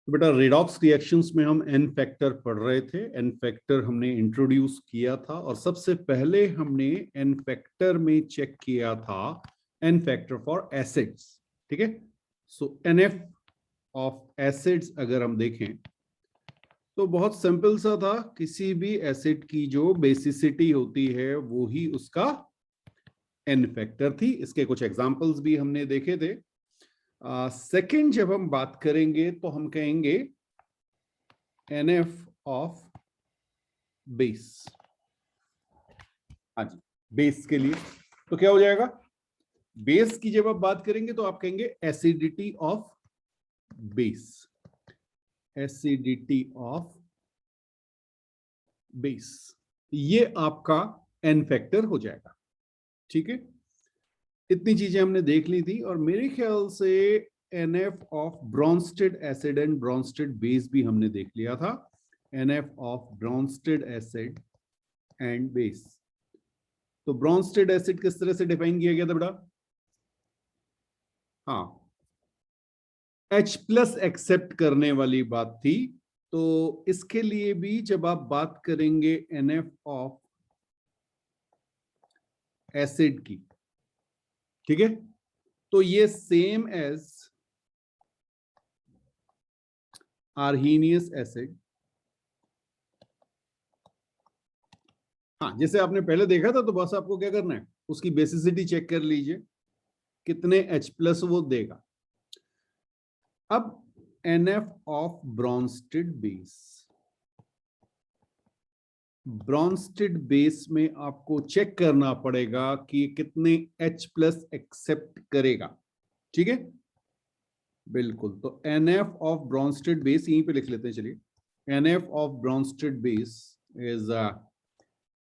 तो बेटा redox reactions में हम एन फैक्टर पढ़ रहे थे। एन फैक्टर हमने इंट्रोड्यूस किया था और सबसे पहले हमने एन फैक्टर में चेक किया था एन फैक्टर फॉर एसिड्स। ठीक है, सो एनएफ ऑफ एसिड्स अगर हम देखें तो बहुत सिंपल सा था, किसी भी एसिड की जो बेसिसिटी होती है वो ही उसका एन फैक्टर थी। इसके कुछ एग्जांपल्स भी हमने देखे थे। सेकंड जब हम बात करेंगे तो हम कहेंगे एनएफ ऑफ बेस। हाँ जी, बेस के लिए तो क्या हो जाएगा, बेस की जब आप बात करेंगे तो आप कहेंगे acidity of base, acidity of base, ये आपका एन फैक्टर हो जाएगा। ठीक है, इतनी चीजें हमने देख ली थी और मेरे ख्याल से NF of Bronsted acid and Bronsted base भी हमने देख लिया था। NF of Bronsted acid and base, तो ब्रोंस्टेड एसिड किस तरह से डिफाइन किया गया था बेटा? हाँ, H प्लस एक्सेप्ट करने वाली बात थी। तो इसके लिए भी जब आप बात करेंगे एनएफ ऑफ एसिड की, ठीक है, तो ये सेम एज आर्हीनियस एसिड। हाँ, जैसे आपने पहले देखा था, तो बस आपको क्या करना है, उसकी बेसिसिटी चेक कर लीजिए कितने H प्लस वो देगा। अब NF of Bronsted base, Bronsted base में आपको चेक करना पड़ेगा कि कितने H प्लस एक्सेप्ट करेगा। ठीक है, बिल्कुल। तो NF ऑफ ब्रोंस्टेड बेस यहीं पे लिख लेते हैं, चलिए। NF of Bronsted base is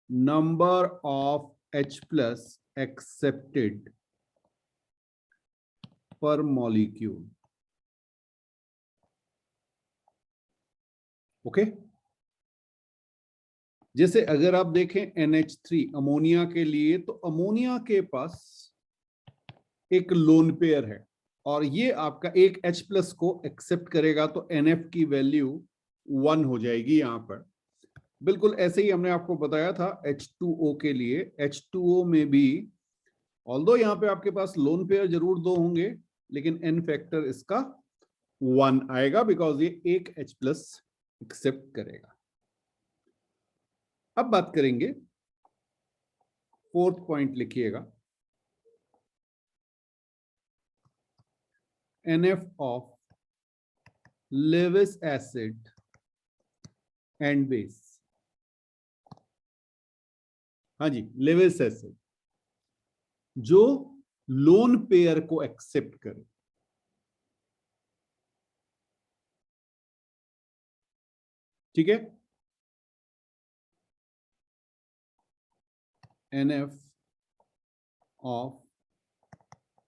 number of H plus accepted per molecule. Okay, जैसे अगर आप देखें NH3 अमोनिया के लिए, तो अमोनिया के पास एक लोन पेयर है और ये आपका एक H प्लस को एक्सेप्ट करेगा, तो NF की वैल्यू 1 हो जाएगी यहां पर। बिल्कुल ऐसे ही हमने आपको बताया था H2O के लिए। H2O में भी ऑल्दो यहाँ पे आपके पास लोन पेयर जरूर 2 होंगे, लेकिन एन फैक्टर इसका 1 आएगा बिकॉज ये एक H प्लस एक्सेप्ट करेगा। अब बात करेंगे, फोर्थ पॉइंट लिखिएगा, NF of Lewis acid and base. हाँ जी, लेविस एसिड जो लोन पेयर को एक्सेप्ट करे। ठीक है, NF of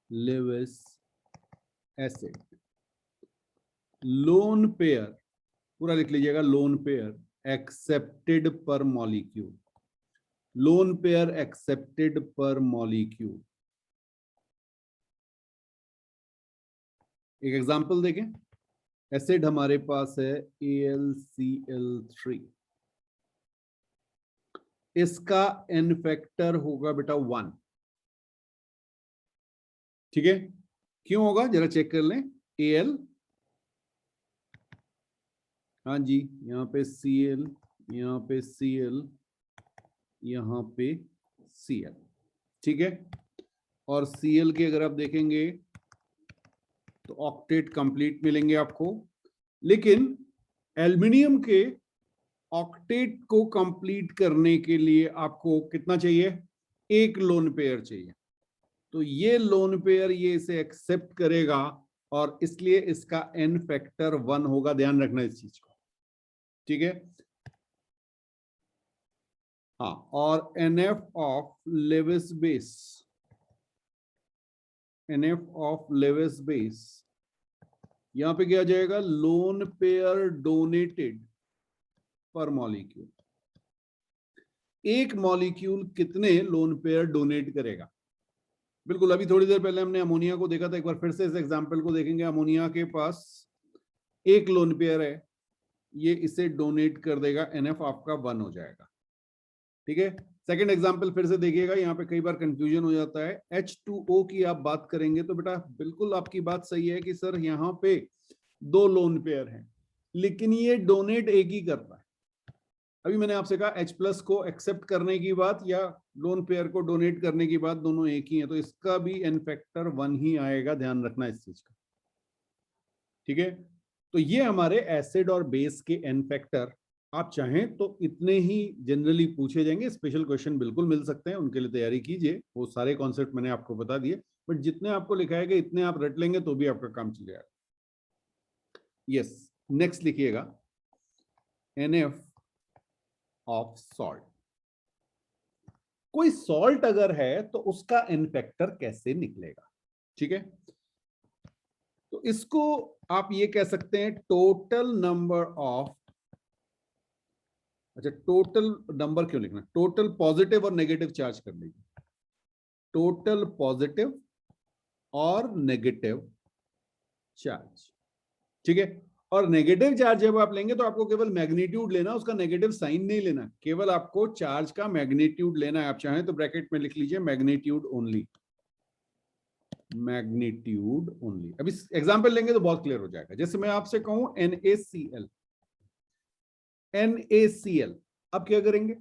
Lewis acid, lone pair पूरा लिख लीजिएगा, लोन पेयर एक्सेप्टेड पर मॉलिक्यूल, लोन पेयर एक्सेप्टेड पर मॉलिक्यूल। एक एग्जांपल देखें, एसिड हमारे पास है AlCl3, इसका एन फैक्टर होगा बेटा 1। ठीक है, क्यों होगा जरा चेक कर लें। Al, हाँ जी, यहाँ पे Cl, यहाँ पे Cl, यहाँ पे Cl। ठीक है, और Cl के अगर आप देखेंगे तो ऑक्टेट कंप्लीट मिलेंगे आपको, लेकिन एल्युमिनियम के ऑक्टेट को कंप्लीट करने के लिए आपको कितना चाहिए, एक लोन पेयर चाहिए। तो ये लोन पेयर ये इसे एक्सेप्ट करेगा और इसलिए इसका एन फैक्टर 1 होगा, ध्यान रखना इस चीज को। ठीक है, हाँ, और NF of Lewis base, NF of Lewis base यहां पे क्या जाएगा, lone pair donated per molecule. एक मॉलिक्यूल कितने लोन पेयर डोनेट करेगा। बिल्कुल, अभी थोड़ी देर पहले हमने अमोनिया को देखा था, एक बार फिर से इस एग्जांपल को देखेंगे। अमोनिया के पास एक लोन पेयर है, ये इसे डोनेट कर देगा, NF आपका 1 हो जाएगा। ठीक है, सेकंड एग्जांपल फिर से देखिएगा, यहाँ पे कई बार कंफ्यूजन हो जाता है। H2O की आप बात करेंगे तो बेटा बिल्कुल आपकी बात सही है कि सर यहाँ पे 2 लोन पेयर हैं, लेकिन ये डोनेट एक ही करता है। अभी मैंने आपसे कहा H+ को एक्सेप्ट करने की बात या लोन पेयर को डोनेट करने की बात दोनों एक ही है, तो इसका भी n फैक्टर 1 ही आएगा, ध्यान रखना इस चीज का। ठीक है, तो ये हमारे एसिड और बेस के n फैक्टर, आप चाहें तो इतने ही जनरली पूछे जाएंगे, स्पेशल क्वेश्चन बिल्कुल मिल सकते हैं, उनके लिए तैयारी कीजिए, वो सारे कॉन्सेप्ट मैंने आपको बता दिए, बट जितने आपको लिखाएगा इतने आप रट लेंगे तो भी आपका काम चल जाएगा। यस, नेक्स्ट लिखिएगा NF ऑफ सॉल्ट। कोई सॉल्ट अगर है तो उसका n फैक्टर कैसे निकलेगा? ठीक है, तो इसको आप ये कह सकते हैं टोटल नंबर ऑफ, अच्छा टोटल नंबर क्यों लिखना, टोटल पॉजिटिव और नेगेटिव चार्ज कर लीजिए, टोटल पॉजिटिव और नेगेटिव चार्ज। ठीक है, और नेगेटिव चार्ज जब आप लेंगे तो आपको केवल मैग्नीट्यूड लेना, उसका नेगेटिव साइन नहीं लेना, केवल आपको चार्ज का मैग्नीट्यूड लेना है। आप चाहें तो ब्रैकेट में लिख लीजिए मैग्नीट्यूड ओनली, मैग्नीट्यूड ओनली। अभी एग्जांपल लेंगे तो बहुत क्लियर हो जाएगा। जैसे मैं आपसे कहूं NaCl, NaCl, अब क्या करेंगे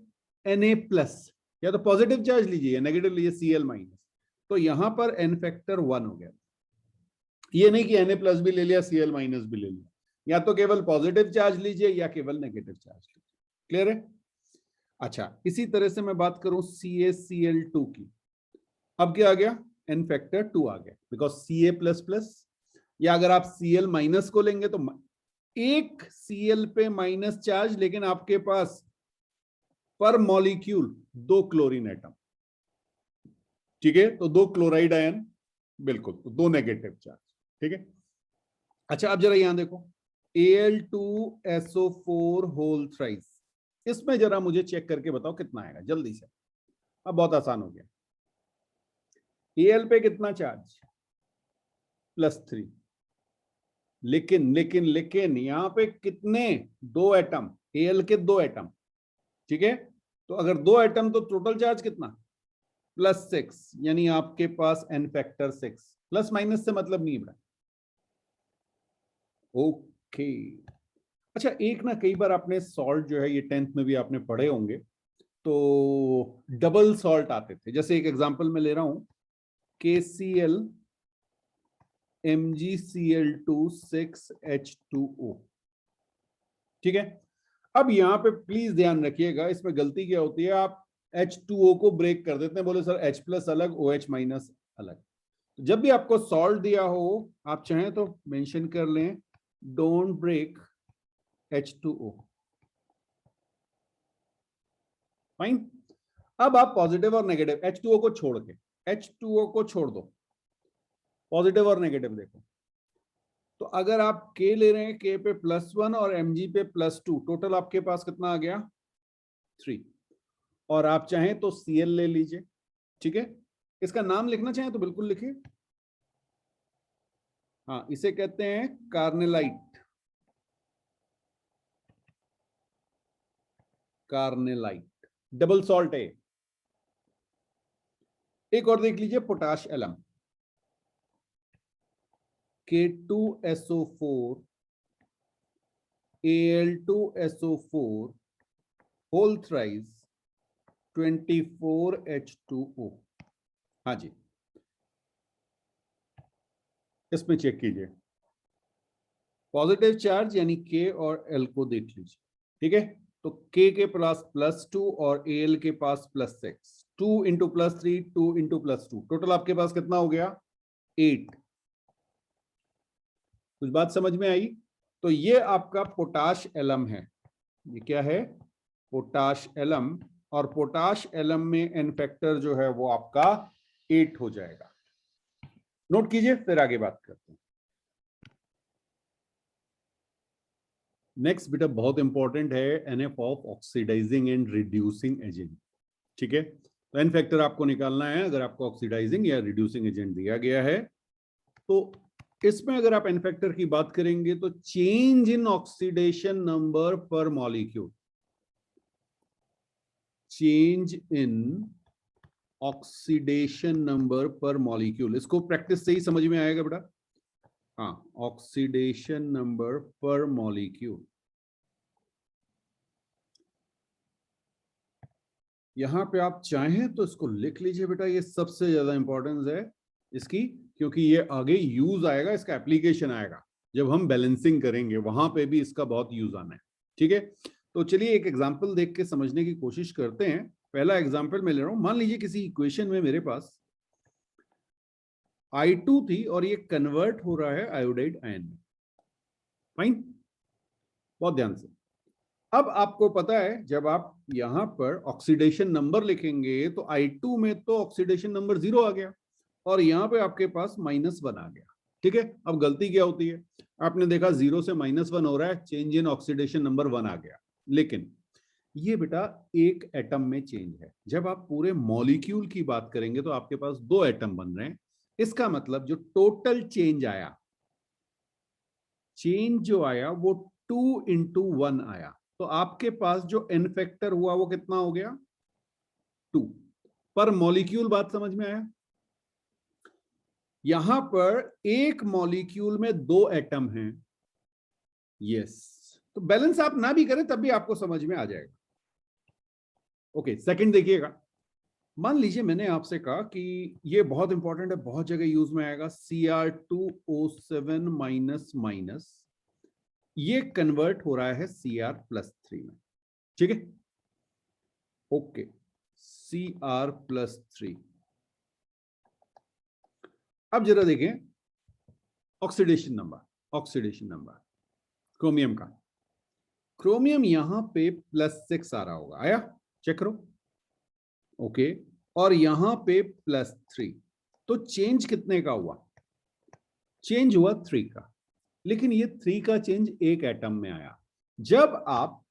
Na+, या तो पॉजिटिव चार्ज लीजिए या नेगेटिव लीजिए Cl-, तो यहां पर n फैक्टर 1 हो गया। ये नहीं कि Na+ भी ले लिया Cl- भी ले लिया, या तो केवल पॉजिटिव चार्ज लीजिए या केवल नेगेटिव चार्ज लीजिए। क्लियर है? अच्छा, इसी तरह से मैं बात करूं CaCl2 की, अब क्या आ गया, n फैक्टर 2 आ गया, बिकॉज Ca++, या अगर आप Cl- को लेंगे तो एक Cl पे माइनस चार्ज, लेकिन आपके पास पर मॉलिक्यूल 2 क्लोरीन एटम। ठीक है, तो 2 क्लोराइड आयन, बिल्कुल, तो 2 नेगेटिव चार्ज। ठीक है, अच्छा अब जरा यहां देखो Al2SO4 होल थ्राइस, इसमें जरा मुझे चेक करके बताओ कितना आएगा जल्दी से। अब बहुत आसान हो गया, Al पे कितना चार्ज, +3, लेकिन लेकिन लेकिन यहां पे कितने, 2 एटम, Al के 2 एटम। ठीक है, तो अगर 2 एटम तो टोटल चार्ज कितना, +6, यानी आपके पास n फैक्टर 6, प्लस माइनस से मतलब नहीं है। ओके, अच्छा एक ना कई बार आपने सॉल्ट जो है ये 10th में भी आपने पढ़े होंगे, तो डबल सॉल्ट आते थे। जैसे एक एग्जांपल में ले रहा हूं KCl MgCl2 6H2O। ठीक है, अब यहां पे प्लीज ध्यान रखिएगा, इसमें गलती क्या होती है, आप H2O को ब्रेक कर देते हैं, बोले सर H+ अलग OH- अलग। जब भी आपको सॉल्ट दिया हो, आप चाहें तो मेंशन कर लें डोंट ब्रेक H2O, फाइन। अब आप पॉजिटिव और नेगेटिव H2O को छोड़ के, H2O को छोड़ दो, पॉजिटिव और नेगेटिव देखो। तो अगर आप K ले रहे हैं, K पे +1 और Mg पे +2, टोटल आपके पास कितना आ गया, 3। और आप चाहें तो Cl ले लीजिए। ठीक है, इसका नाम लिखना चाहें तो बिल्कुल लिखिए, हाँ इसे कहते हैं कार्नेलाइट, कार्नेलाइट डबल सॉल्ट है। एक और देख लीजिए potash alum, K2SO4 Al2SO4 whole thrice 24H2O। हाँ जी, इसमें चेक कीजिए पॉजिटिव चार्ज यानी K और L को देख लीजिए। ठीक है, तो K के पास +2 और Al के पास +6, 2 इंटू +3, 2 इंटू +2, टोटल आपके पास कितना हो गया, 8। कुछ बात समझ में आई? तो ये आपका पोटाश एलम है, ये क्या है, पोटाश एलम, और पोटाश एलम में एन फैक्टर जो है वो आपका 8 हो जाएगा। नोट कीजिए, फिर आगे बात करते हैं। नेक्स्ट बेटा बहुत इंपॉर्टेंट है NF of oxidising and reducing agent. ठीक है, तो एन फैक्टर आपको निकालना है। अगर आपको ऑक्सीडाइजिंग या रिड्यूसिंग एजेंट दिया गया है तो इसमें अगर आप एन फैक्टर की बात करेंगे तो चेंज इन ऑक्सीडेशन नंबर पर molecule, change in oxidation number पर मॉलिक्यूल, इसको प्रैक्टिस से ही समझ में आएगा बेटा। हाँ, ऑक्सीडेशन नंबर पर मॉलिक्यूल, यहां पे आप चाहें तो इसको लिख लीजिए बेटा, ये सबसे ज्यादा इंपॉर्टेंस है इसकी, क्योंकि ये आगे यूज आएगा, इसका एप्लीकेशन आएगा जब हम बैलेंसिंग करेंगे, वहां पे भी इसका बहुत यूज आना है। ठीक है, तो चलिए एक एग्जांपल देख के समझने की कोशिश करते हैं। पहला एग्जांपल मैं ले रहा हूं, मान लीजिए किसी इक्वेशन में मेरे पास I2 थी और ये कन्वर्ट हो रहा है आयोडाइड आयन में। फाइन, बहुत ध्यान से। अब आपको पता है जब आप यहां पर ऑक्सीडेशन नंबर लिखेंगे तो I2 में तो ऑक्सीडेशन नंबर 0 आ गया और यहां पे आपके पास -1 आ गया। ठीक है, अब गलती क्या होती है, आपने देखा 0 से -1 हो रहा है, चेंज इन ऑक्सीडेशन नंबर 1 आ गया, लेकिन ये बेटा एक एटम में चेंज है। जब आप पूरे मॉलिक्यूल की बात करेंगे तो आपके पास 2 एटम बन रहे हैं। इसका मतलब जो टोटल चेंज आया, चेंज जो आया वो 2 into 1 आया, तो आपके पास जो एन फैक्टर हुआ वो कितना हो गया, 2 पर मॉलिक्यूल। बात समझ में आया? यहां पर एक मॉलिक्यूल में 2 एटम हैं। यस, तो बैलेंस आप ना भी करें तब भी आपको समझ में आ जाएगा। ओके, सेकंड देखिएगा, मान लीजिए मैंने आपसे कहा कि ये बहुत इंपॉर्टेंट है, बहुत जगह यूज में आएगा, Cr2O7 माइनस ये कन्वर्ट हो रहा है Cr+3 में। ठीक है, ओके, Cr+3। अब जरा देखें ऑक्सीडेशन नंबर क्रोमियम का। क्रोमियम यहां पे +6 आ रहा होगा, आया? चेक करो। ओके, और यहां पे +3, तो चेंज कितने का हुआ? चेंज हुआ 3 का, लेकिन ये 3 का चेंज एक एटम में आया। जब आप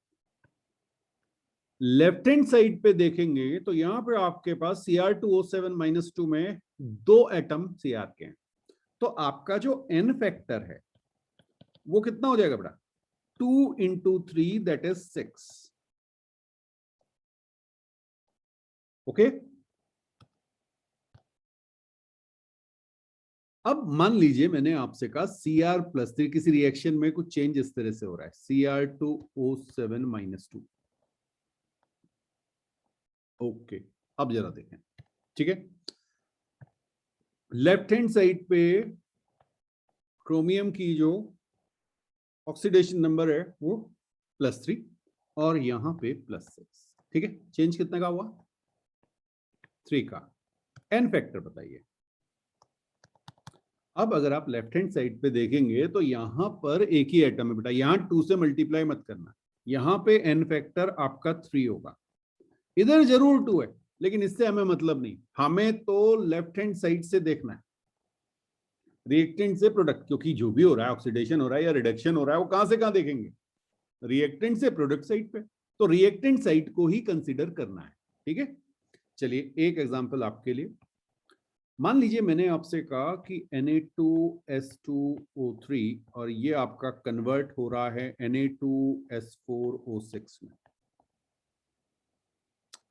लेफ्ट हैंड साइड पे देखेंगे तो यहां पे आपके पास Cr2O7 - 2 में 2 एटम Cr के हैं, तो आपका जो एन फैक्टर है वो कितना हो जाएगा बेटा? 2 into 3 that is 6। ओके, अब मान लीजिए मैंने आपसे कहा Cr+3 किसी रिएक्शन में कुछ चेंज इस तरह से हो रहा है, Cr2O7 - 2। ओके, अब जरा देखें। ठीक है, लेफ्ट हैंड साइड पे क्रोमियम की जो ऑक्सीडेशन नंबर है वो +3 और यहां पे +6। ठीक है, चेंज कितने का हुआ? 3 का। एन फैक्टर बताइए। अब अगर आप लेफ्ट हैंड साइड पे देखेंगे तो यहां पर एक ही एटम है बेटा, यहां 2 से मल्टीप्लाई मत करना, यहां पे एन फैक्टर आपका 3 होगा, इधर जरूर 2 है, लेकिन इससे हमें मतलब नहीं, हमें तो लेफ्ट हैंड साइड से देखना है, रिएक्टेंट से प्रोडक्ट, क्योंकि जो भी हो रहा है, ऑक्सीडेशन हो रहा है या रिडक्शन हो रहा है, वो कहां से कहां देखेंगे? रिएक्टेंट से प्रोडक्ट साइड पे, तो रिएक्टेंट साइड को ही कंसीडर करना है। ठीक है, चलिए एक एग्जांपल आपके लिए, मान लीजिए मैंने आपसे कहा कि Na2S2O3 और ये आपका कन्वर्ट हो रहा है Na2S4O6 में।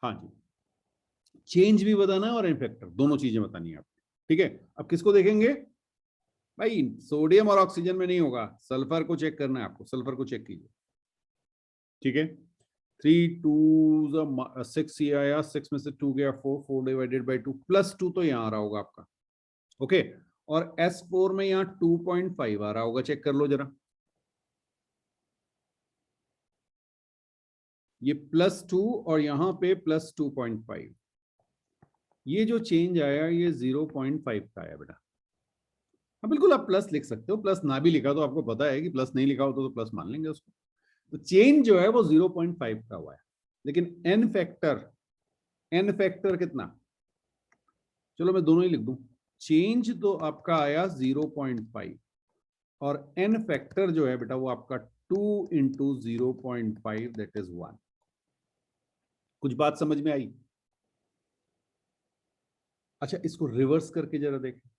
हाँ जी, चेंज भी बताना है और इफेक्टर, दोनों चीजें बतानी है आपको। ठीक है, अब किसको देखेंगे भाई? सोडियम और ऑक्सीजन में नहीं होगा, सल्फर को चेक करना है आपको, सल्फर को चेक कीजिए। ठीक है, 3 2 6 ये आया, 6 में से 2 गया 4, 4 डिवाइडेड बाई 2 +2 तो यहाँ आ रहा होगा आपका। ओके, और S4 में यहाँ 2.5 आ रहा होगा, चेक कर लो जरा, ये +2 और यहाँ पे +2.5, ये जो चेंज आया ये 0.5 का आया बेटा। हाँ बिल्कुल, आप प्लस लिख सकते हो, प्लस ना भी लिखा तो आपको पता है कि प्लस नहीं लिखा हो तो प्लस मान लेंगे उसको। तो चेंज जो है वो 0.5 का हुआ है, लेकिन एन फैक्टर कितना? चलो मैं दोनों ही लिख दूं, चेंज तो आपका आया 0.5 और एन फैक्टर जो है बेटा वो आपका 2 into 0.5 दैट इज 1। कुछ बात समझ में आई? अच्छा, इसको रिवर्स करके जरा देखें।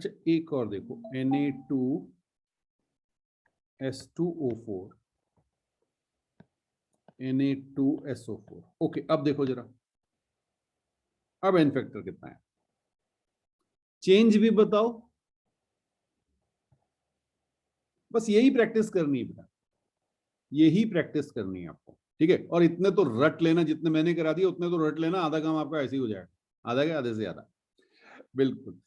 अच्छा एक और देखो, Na2S2O4, Na2SO4। ओके, अब देखो जरा, अब एन फैक्टर कितना है, चेंज भी बताओ, बस यही प्रैक्टिस करनी है बेटा, यही प्रैक्टिस करनी है आपको, ठीक है। और इतने तो रट लेना, जितने मैंने करा दिए उतने तो रट लेना, आधा काम आपका ऐसे ही हो जाएगा, आधा के आधे से ज्यादा, बिल्कुल।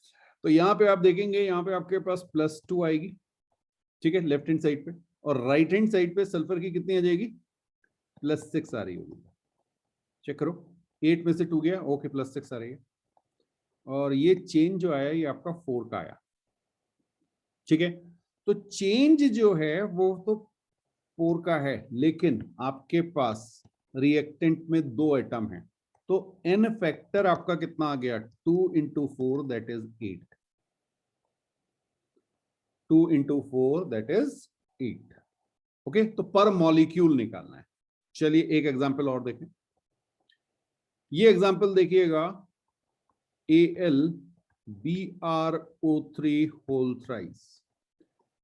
तो यहाँ पे आप देखेंगे, यहाँ पे आपके पास +2 आएगी, ठीक है, लेफ्ट हैंड साइड पे, और राइट हैंड साइड पे सल्फर की कितनी आ जाएगी, +6 आ रही होगी। चेक करो, 8 में से 2 गया, ओके, +6 आ रही है। और ये चेंज जो आया ये आपका 4 का आया, ठीक है। तो चेंज जो है वो तो 4 का है, लेकिन आपके पास रिएक्टेंट में 2 एटम है, तो एन फैक्टर आपका कितना आ गया, 2 × 4 that is 8, 2 × 4 that is 8। Okay, तो पर मॉलिक्यूल निकालना है। चलिए एक एग्जांपल और देखें, ये एग्जांपल देखिएगा, AlBrO3 होल थ्राइस,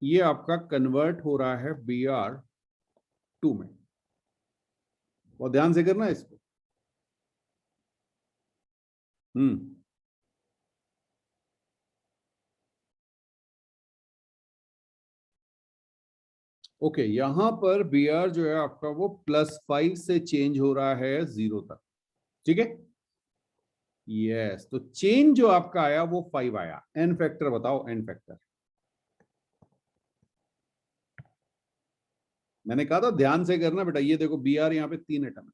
ये आपका कन्वर्ट हो रहा है Br2 में, और ध्यान से करना है इसको। ओके, यहां पर Br जो है आपका वो +5 से चेंज हो रहा है 0 तक, ठीक है। यस, तो चेंज जो आपका आया वो 5 आया। एन फैक्टर बताओ, एन फैक्टर। मैंने कहा था ध्यान से करना बेटा, ये देखो Br यहाँ पे 3 एटम है,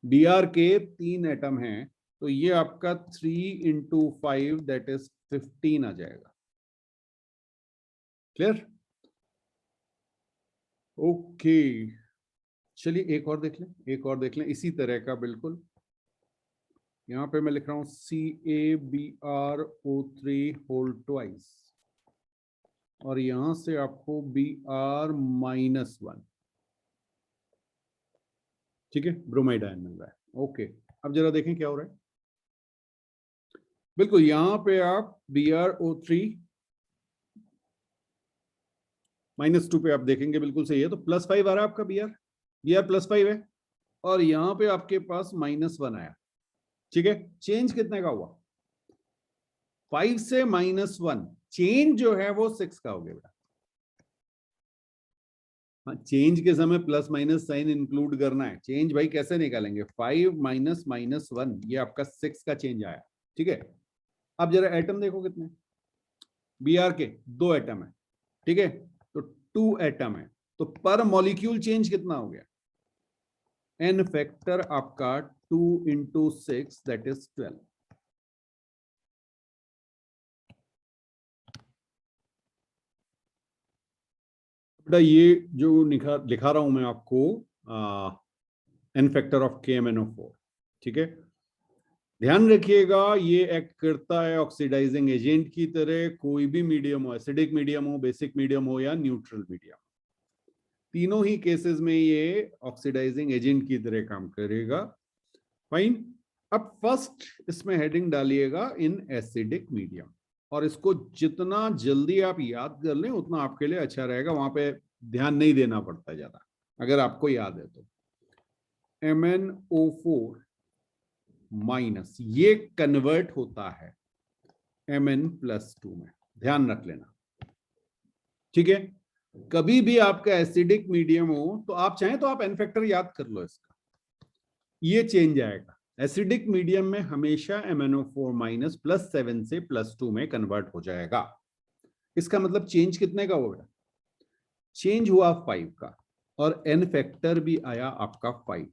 Br के 3 एटम हैं, तो ये आपका 3 × 5 दैट इज 15 आ जाएगा। क्लियर? ओके, चलिए एक और देख लें, एक और देख लें इसी तरह का, बिल्कुल। यहाँ पे मैं लिख रहा हूं CaBrO3 होल ट्वाइस, और यहां से आपको Br-1, ठीक है, ब्रोमाइड आयन मिल रहा है। ओके, अब जरा देखें क्या हो रहा है। बिल्कुल, यहां पे आप BrO3 -2 पे आप देखेंगे, बिल्कुल सही है, तो +5 आ रहा है आपका Br +5 है, और यहां पे आपके पास -1 आया, ठीक है। चेंज कितने का हुआ, 5 से -1, चेंज जो है वो 6 का हो गया बेटा। हाँ, चेंज के समय प्लस माइनस साइन इंक्लूड करना है। चेंज भाई कैसे निकालेंगे, 5 - -1, ये आपका 6 का चेंज आया, ठीक है। अब जरा एटम देखो कितने, Br के 2 एटम है, ठीक है, तो 2 एटम है, तो पर मॉलिक्यूल चेंज कितना हो गया, एन फैक्टर आपका 2 × 6 दैट इज 12। बेटा ये जो लिखा रहा हूं मैं आपको, एन फैक्टर ऑफ KMnO4, ठीक है। ध्यान रखिएगा, ये एक्ट करता है ऑक्सीडाइजिंग एजेंट की तरह, कोई भी मीडियम हो, एसिडिक मीडियम हो, बेसिक मीडियम हो या न्यूट्रल मीडियम, तीनों ही केसेस में ये ऑक्सीडाइजिंग एजेंट की तरह काम करेगा। फाइन। अब फर्स्ट इसमें हेडिंग डालिएगा इन एसिडिक मीडियम, और इसको जितना जल्दी आप याद कर लें उतना आपके लिए अच्छा रहेगा, वहां पे ध्यान नहीं देना पड़ता ज्यादा, अगर आपको याद है तो। MnO4 माइनस, ये कन्वर्ट होता है Mn+2 में, ध्यान रख लेना, ठीक है। कभी भी आपका एसिडिक मीडियम हो तो आप चाहें तो आप एन फैक्टर याद कर लो इसका, ये चेंज आएगा। एसिडिक मीडियम में हमेशा MnO4 माइनस +7 से +2 में कन्वर्ट हो जाएगा। इसका मतलब चेंज कितने का होगा, चेंज हुआ 5 का, और एन फैक्टर भी आया आपका 5,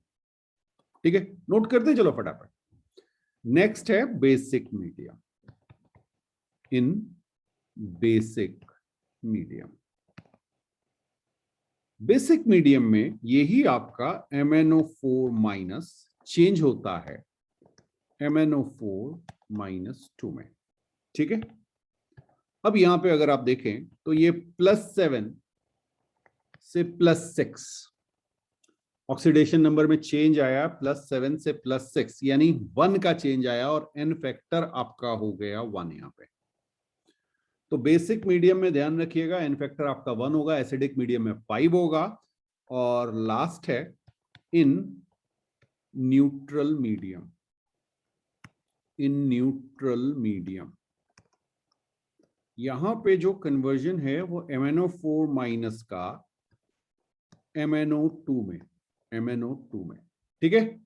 ठीक है। नोट करते चलो फटाफट। नेक्स्ट है बेसिक मीडियम। इन बेसिक मीडियम, बेसिक मीडियम में यही आपका MnO4 माइनस चेंज होता है MnO4 -2 में, ठीक है। अब यहां पे अगर आप देखें तो ये +7 से +6 ऑक्सीडेशन नंबर में चेंज आया, +7 से +6 यानी 1 का चेंज आया, और एन फैक्टर आपका हो गया 1 यहां पे। तो बेसिक मीडियम में ध्यान रखिएगा एन फैक्टर आपका 1 होगा, एसिडिक मीडियम में 5 होगा, और लास्ट है in neutral medium, in neutral medium यहां पे जो कन्वर्जन है वो MnO4 माइनस का MnO2 में, MnO2 में, ठीक है।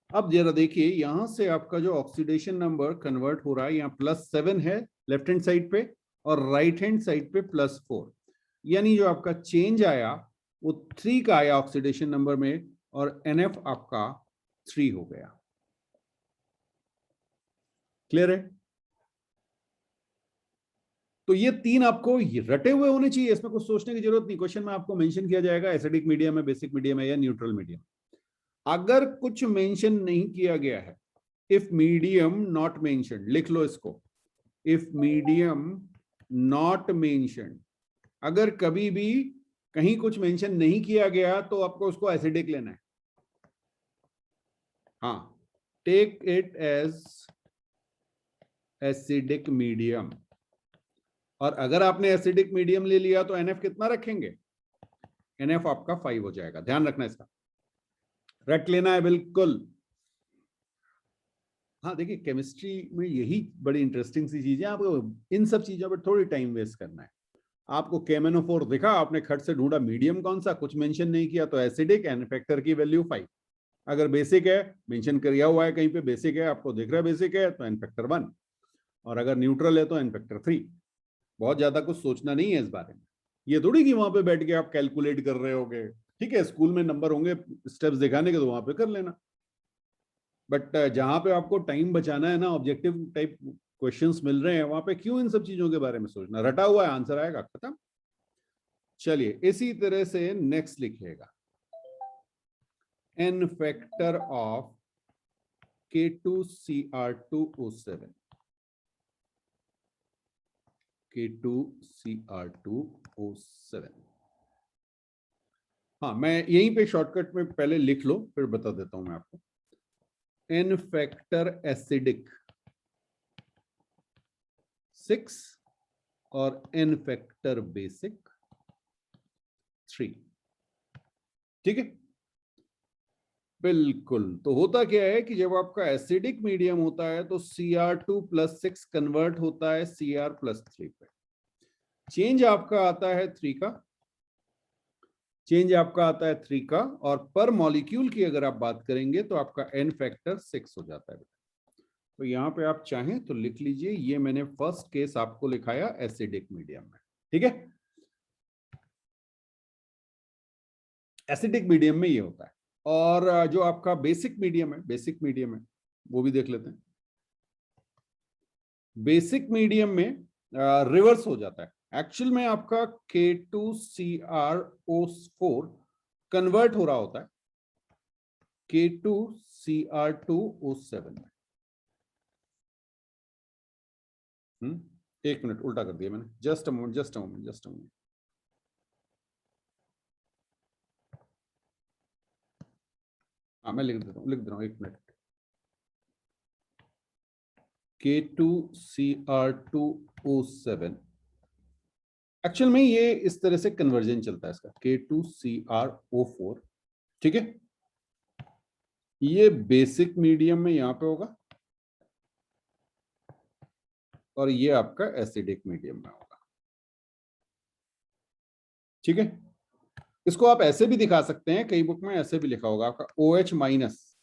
अब जरा देखिए यहां से आपका जो ऑक्सीडेशन नंबर कन्वर्ट हो रहा है, यहाँ +7 है लेफ्ट हैंड साइड पे और राइट हैंड साइड पे +4, यानी जो आपका चेंज आया वो 3 का आया ऑक्सीडेशन नंबर में, और NF आपका 3 हो गया। क्लियर है? तो ये 3 आपको रटे हुए होने चाहिए, इसमें कुछ सोचने की जरूरत नहीं। क्वेश्चन में आपको मेंशन किया जाएगा एसिडिक मीडियम है, बेसिक मीडियम है या न्यूट्रल मीडियम। अगर कुछ मेंशन नहीं किया गया है, इफ मीडियम नॉट मेंशन्ड, लिख लो इसको, इफ मीडियम नॉट मेंशन्ड, अगर कभी भी कहीं कुछ मेंशन नहीं किया गया तो आपको उसको एसिडिक लेना है। हाँ, take it as acidic medium. और अगर आपने एसिडिक मीडियम ले लिया तो NF कितना रखेंगे? NF आपका 5 हो जाएगा। ध्यान रखना इसका, रट लेना है बिल्कुल। हाँ देखिए, केमिस्ट्री में यही बड़ी इंटरेस्टिंग सी चीज है, आपको इन सब चीजों पर थोड़ी टाइम वेस्ट करना है। आपको KMnO4 दिखा, आपने खट से ढूंढा मीडियम कौन सा, कुछ मेंशन नहीं किया तो एसिडिक, एन फैक्टर की वैल्यू 5। अगर बेसिक है, मेंशन किया हुआ है कहीं पे बेसिक है, आपको दिख रहा है बेसिक है, तो एन फैक्टर 1, और अगर न्यूट्रल है तो एन फैक्टर 3। बहुत ज्यादा कुछ सोचना नहीं है इस बारे में। ये थोड़ी कि वहां पे बैठ के आप कैलकुलेट कर रहे होगे, ठीक है, स्कूल में नंबर होंगे स्टेप्स दिखाने के तो वहां पे कर लेना, बट जहां पे आपको टाइम बचाना है ना, ऑब्जेक्टिव टाइप क्वेश्चंस मिल रहे हैं, वहां पे क्यों इन सब चीजों के बारे में सोचना? रटा हुआ है, आंसर आएगा, खत्म। चलिए इसी तरह से नेक्स्ट लिखिएगा, N factor of K2Cr2O7, K2Cr2O7। हाँ, मैं यहीं पे शॉर्टकट में पहले लिख लो, फिर बता देता हूं मैं आपको। एन फैक्टर एसिडिक 6 और एन फैक्टर बेसिक 3, ठीक है। बिल्कुल, तो होता क्या है कि जब आपका एसिडिक मीडियम होता है तो Cr2+6 कन्वर्ट होता है Cr+3 पे। चेंज आपका आता है 3 का, चेंज आपका आता है 3 का, और पर मॉलिक्यूल की अगर आप बात करेंगे तो आपका एन फैक्टर 6 हो जाता है। तो यहां पे आप चाहें तो लिख लीजिए, ये मैंने फर्स्ट केस आपको लिखाया एसिडिक मीडियम में, ठीक है। एसिडिक मीडियम में ये होता है। और जो आपका बेसिक मीडियम है, बेसिक मीडियम है वो भी देख लेते हैं। बेसिक मीडियम में रिवर्स हो जाता है। एक्चुअल में आपका K2Cr4 कन्वर्ट हो रहा होता है K2Cr2O7 में। एक मिनट, उल्टा कर दिया मैंने, just a moment, just a moment, just a moment. हाँ मैं लिख दे रहा हूँ, एक मिनट। K2Cr2O7, एक्चुअल में ये इस तरह से कन्वर्जन चलता है इसका, K2Cr4, ठीक है। ये बेसिक मीडियम में यहां पे होगा और ये आपका एसिडिक मीडियम में होगा, ठीक है। इसको आप ऐसे भी दिखा सकते हैं, कई बुक में ऐसे भी लिखा होगा आपका OH माइनस।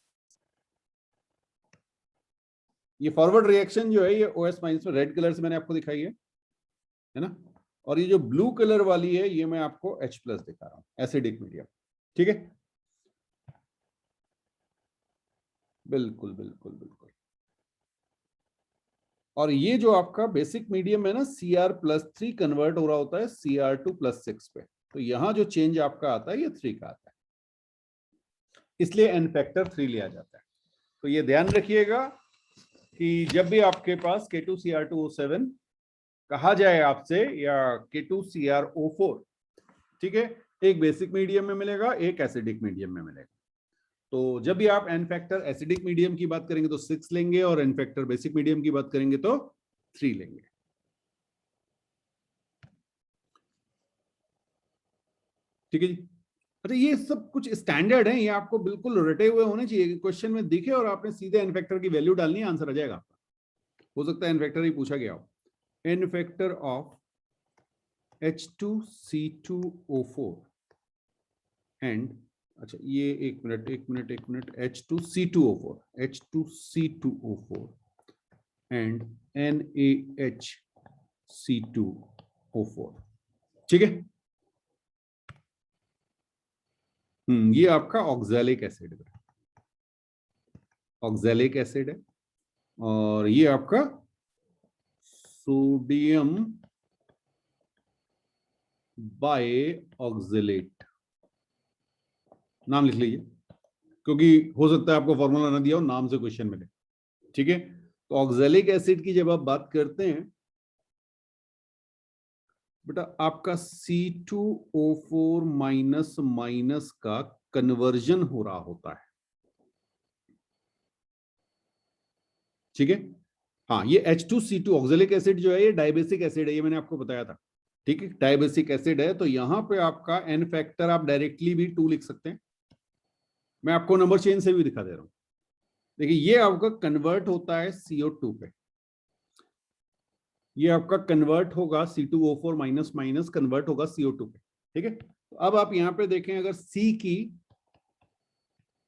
ये फॉरवर्ड रिएक्शन जो है ये OH माइनस में रेड कलर से मैंने आपको दिखाई है ना। और ये जो ब्लू कलर वाली है ये मैं आपको H+ दिखा रहा हूं, एसिडिक मीडियम, ठीक है। बिल्कुल बिल्कुल बिल्कुल। और ये जो आपका बेसिक मीडियम है ना, Cr+3 कन्वर्ट हो रहा होता है Cr2+6 पे, तो यहां जो चेंज आपका आता है ये 3 का आता है, इसलिए एन फैक्टर 3 लिया जाता है। तो ये ध्यान रखिएगा कि जब भी आपके पास K2Cr2O7 कहा जाए आपसे, या K2Cr4, ठीक है, एक बेसिक मीडियम में मिलेगा, एक एसिडिक मीडियम में मिलेगा। तो जब भी आप एन फैक्टर एसिडिक मीडियम की बात करेंगे तो 6 लेंगे, और एन फैक्टर बेसिक मीडियम की बात करेंगे तो 3 लेंगे। ठीक है जी। अच्छा, ये सब कुछ स्टैंडर्ड है, ये आपको बिल्कुल रटे हुए होने चाहिए, क्वेश्चन में दिखे और आपने सीधे एन फैक्टर की वैल्यू डालनी है, आंसर आ जाएगा आपका। हो सकता है एन फैक्टर ही पूछा गया हो। N factor of H2C2O4 and, अच्छा ये एक मिनट, H2C2O4 एंड NaHC2O4, ठीक है। ये आपका ऑक्सैलिक एसिड है, ऑक्सैलिक एसिड है, और ये आपका सोडियम बायऑक्सलेट, नाम लिख लीजिए, क्योंकि हो सकता है आपको फॉर्मूला ना दिया हो, नाम से क्वेश्चन मिले, ठीक है। तो ऑक्सैलिक एसिड की जब आप बात करते हैं बेटा, आपका C2O4 माइनस माइनस का कन्वर्जन हो रहा होता है, ठीक है। हाँ, ये H2C2 ऑक्सैलिक एसिड जो है ये डाइबेसिक एसिड है, ये मैंने आपको बताया था, ठीक है। डाइबेसिक एसिड है, तो यहां पे आपका एन फैक्टर आप डायरेक्टली भी 2 लिख सकते हैं। मैं आपको नंबर चेन से भी दिखा दे रहा हूं। देखिए, ये आपका कन्वर्ट होता है CO2 पे, ये आपका कन्वर्ट होगा C2O4 माइनस माइनस कन्वर्ट होगा CO2 पे, ठीक है। तो अब आप यहां पे देखें, अगर C की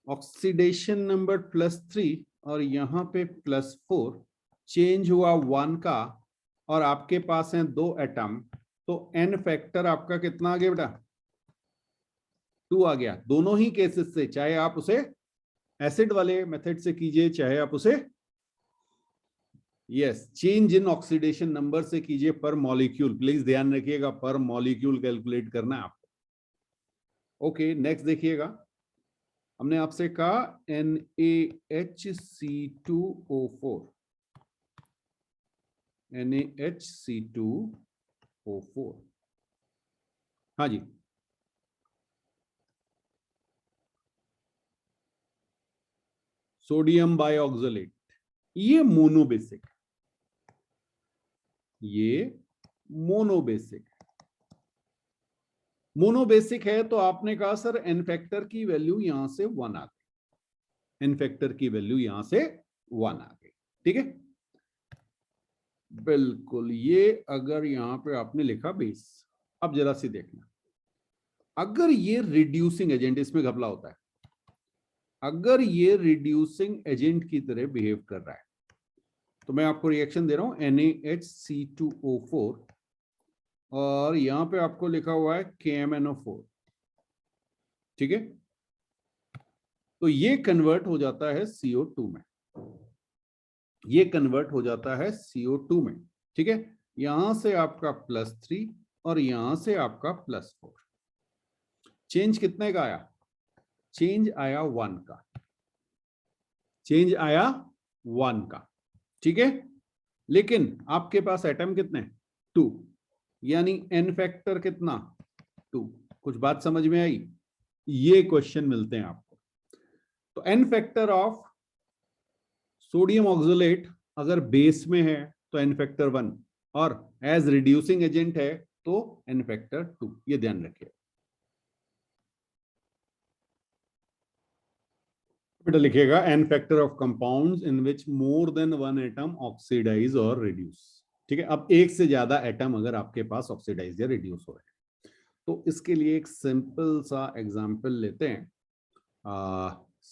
ऑक्सीडेशन नंबर +3 और यहां पे +4, चेंज हुआ 1 का, और आपके पास है 2 एटम, तो एन फैक्टर आपका कितना आ गया बेटा? 2 आ गया। दोनों ही केसेस से, चाहे आप उसे एसिड वाले मेथड से कीजिए, चाहे आप उसे yes change in oxidation number से कीजिए, पर मॉलिक्यूल, प्लीज ध्यान रखिएगा, पर मॉलिक्यूल कैलकुलेट करना है आपको। ओके, नेक्स्ट देखिएगा, हमने आपसे कहा NaHC2O4, NaHC2O4, हाँ जी, सोडियम बायऑक्सलेट, ये मोनोबेसिक, ये मोनोबेसिक, मोनोबेसिक है, तो आपने कहा सर एन फैक्टर की वैल्यू यहां से 1 आ गई, एन फैक्टर की वैल्यू यहां से 1 आ गई, ठीक है। बिल्कुल, ये अगर यहां पे आपने लिखा बेस, अब जरा सी देखना, अगर ये रिड्यूसिंग एजेंट, इसमें घपला होता है, अगर ये रिड्यूसिंग एजेंट की तरह बिहेव कर रहा है, तो मैं आपको रिएक्शन दे रहा हूं NaHC2O4, और यहां पे आपको लिखा हुआ है KMnO4, ठीक है। तो ये कन्वर्ट हो जाता है CO2 में, ये कन्वर्ट हो जाता है CO2 में, ठीक है। यहां से आपका +3 और यहां से आपका +4, चेंज कितने का आया? चेंज आया 1 का, चेंज आया 1 का, ठीक है। लेकिन आपके पास एटम कितने? 2, यानी एन फैक्टर कितना? 2। कुछ बात समझ में आई? ये क्वेश्चन मिलते हैं आपको। तो N factor of sodium oxalate अगर बेस में है तो एन फैक्टर 1, और एज रिड्यूसिंग एजेंट है तो एन फैक्टर 2, ये ध्यान रखिए। बेटा लिखिएगा N factor of compounds in which more than 1 atom oxidise और रिड्यूस, ठीक है। अब एक से ज्यादा एटम अगर आपके पास ऑक्सीडाइज या रिड्यूस हो रहे हैं, तो इसके लिए एक सिंपल सा एग्जांपल लेते हैं,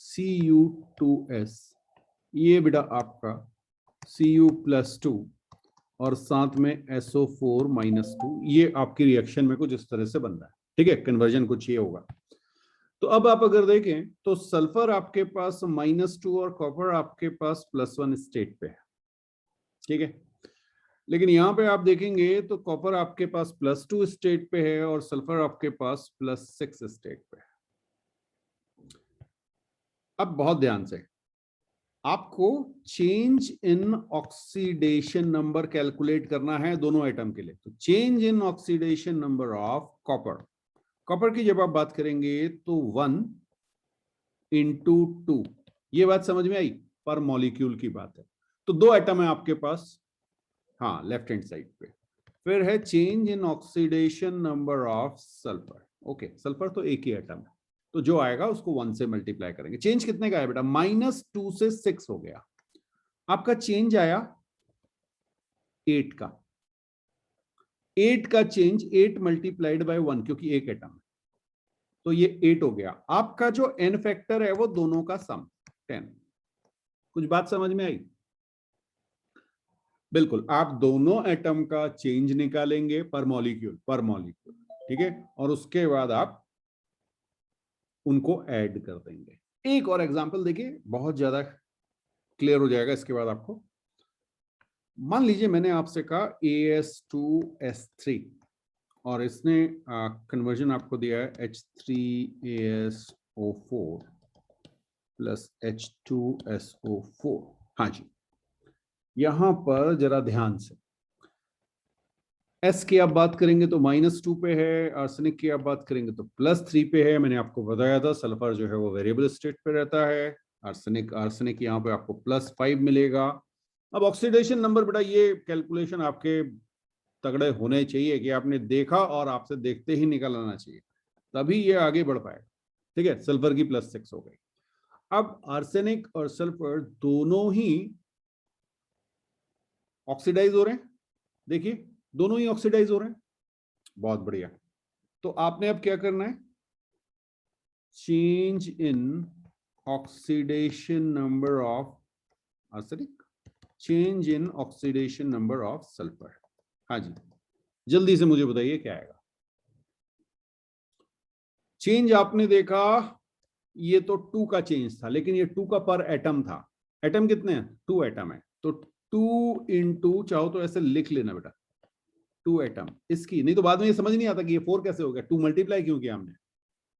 Cu2S, ये बेटा आपका Cu+2 और साथ में SO4-2, ये आपकी रिएक्शन में कुछ इस तरह से बन रहा है, ठीक है। कन्वर्जन कुछ ये होगा। तो अब आप अगर देखें तो सल्फर आपके पास -2 और कॉपर आपके पास +1 स्टेट पे है, ठीक है। लेकिन यहां पे आप देखेंगे तो कॉपर आपके पास +2 स्टेट पे है और सल्फर आपके पास +6 स्टेट पे है। अब बहुत ध्यान से, आपको change in oxidation number calculate करना है दोनों एटम के लिए। तो change in oxidation number of copper, copper की जब आप बात करेंगे तो 1 × 2, ये बात समझ में आई? पर मॉलिक्यूल की बात है, तो 2 एटम है आपके पास, हाँ लेफ्ट हैंड साइड पे। फिर है change in oxidation number of sulphur, okay, sulphur तो एक ही एटम है, तो जो आएगा उसको 1 से मल्टीप्लाई करेंगे। चेंज कितने का है बेटा? -2 से 6 हो गया। आपका चेंज आया 8 का। 8 का चेंज 8 मल्टीप्लाइड बाय 1, क्योंकि एक एटम है, तो ये 8 हो गया। आपका जो n फैक्टर है वो दोनों का सम 10। कुछ बात समझ में आई? बिल्कुल, आप दोनों एटम का चेंज निकालेंगे पर मॉलिक्यूल, ठीक है, और उसके बाद आप उनको ऐड कर देंगे। एक और एग्जांपल देखिए, बहुत ज्यादा क्लियर हो जाएगा इसके बाद आपको। मान लीजिए मैंने आपसे कहा AS2S3 और इसने कन्वर्जन आपको दिया है H3ASO4 प्लस H2SO4। हाँ जी, यहां पर जरा ध्यान से, एस की आप बात करेंगे तो -2 पे है, आर्सेनिक की आप बात करेंगे तो +3 पे है। मैंने आपको बताया था सल्फर जो है वो वेरिएबल स्टेट पे रहता है, आर्सेनिक यहाँ पे आपको +5 मिलेगा। अब ऑक्सीडेशन नंबर बेटा, ये कैलकुलेशन आपके तगड़े होने चाहिए कि आपने देखा और आपसे देखते ही निकल आना चाहिए, तभी ये आगे बढ़ पाएगा। ठीक है, सल्फर की +6 हो गई। अब आर्सेनिक और सल्फर दोनों ही ऑक्सीडाइज हो रहे हैं, देखिए दोनों ही ऑक्सीडाइज हो रहे हैं, बहुत बढ़िया। तो आपने अब क्या करना है? Change in oxidation number of arsenic, change in oxidation number of sulphur. हाँ जी, जल्दी से मुझे बताइए क्या आएगा। चेंज आपने देखा, ये तो 2 का चेंज था, लेकिन ये 2 का पर एटम था। एटम कितने हैं? 2 एटम है, तो 2 इंटू, चाहो तो ऐसे लिख लेना बेटा, 2 एटम इसकी, नहीं तो बाद में ये समझ नहीं आता कि ये 4 कैसे हो गया, 2 मल्टीप्लाई क्यों किया हमने।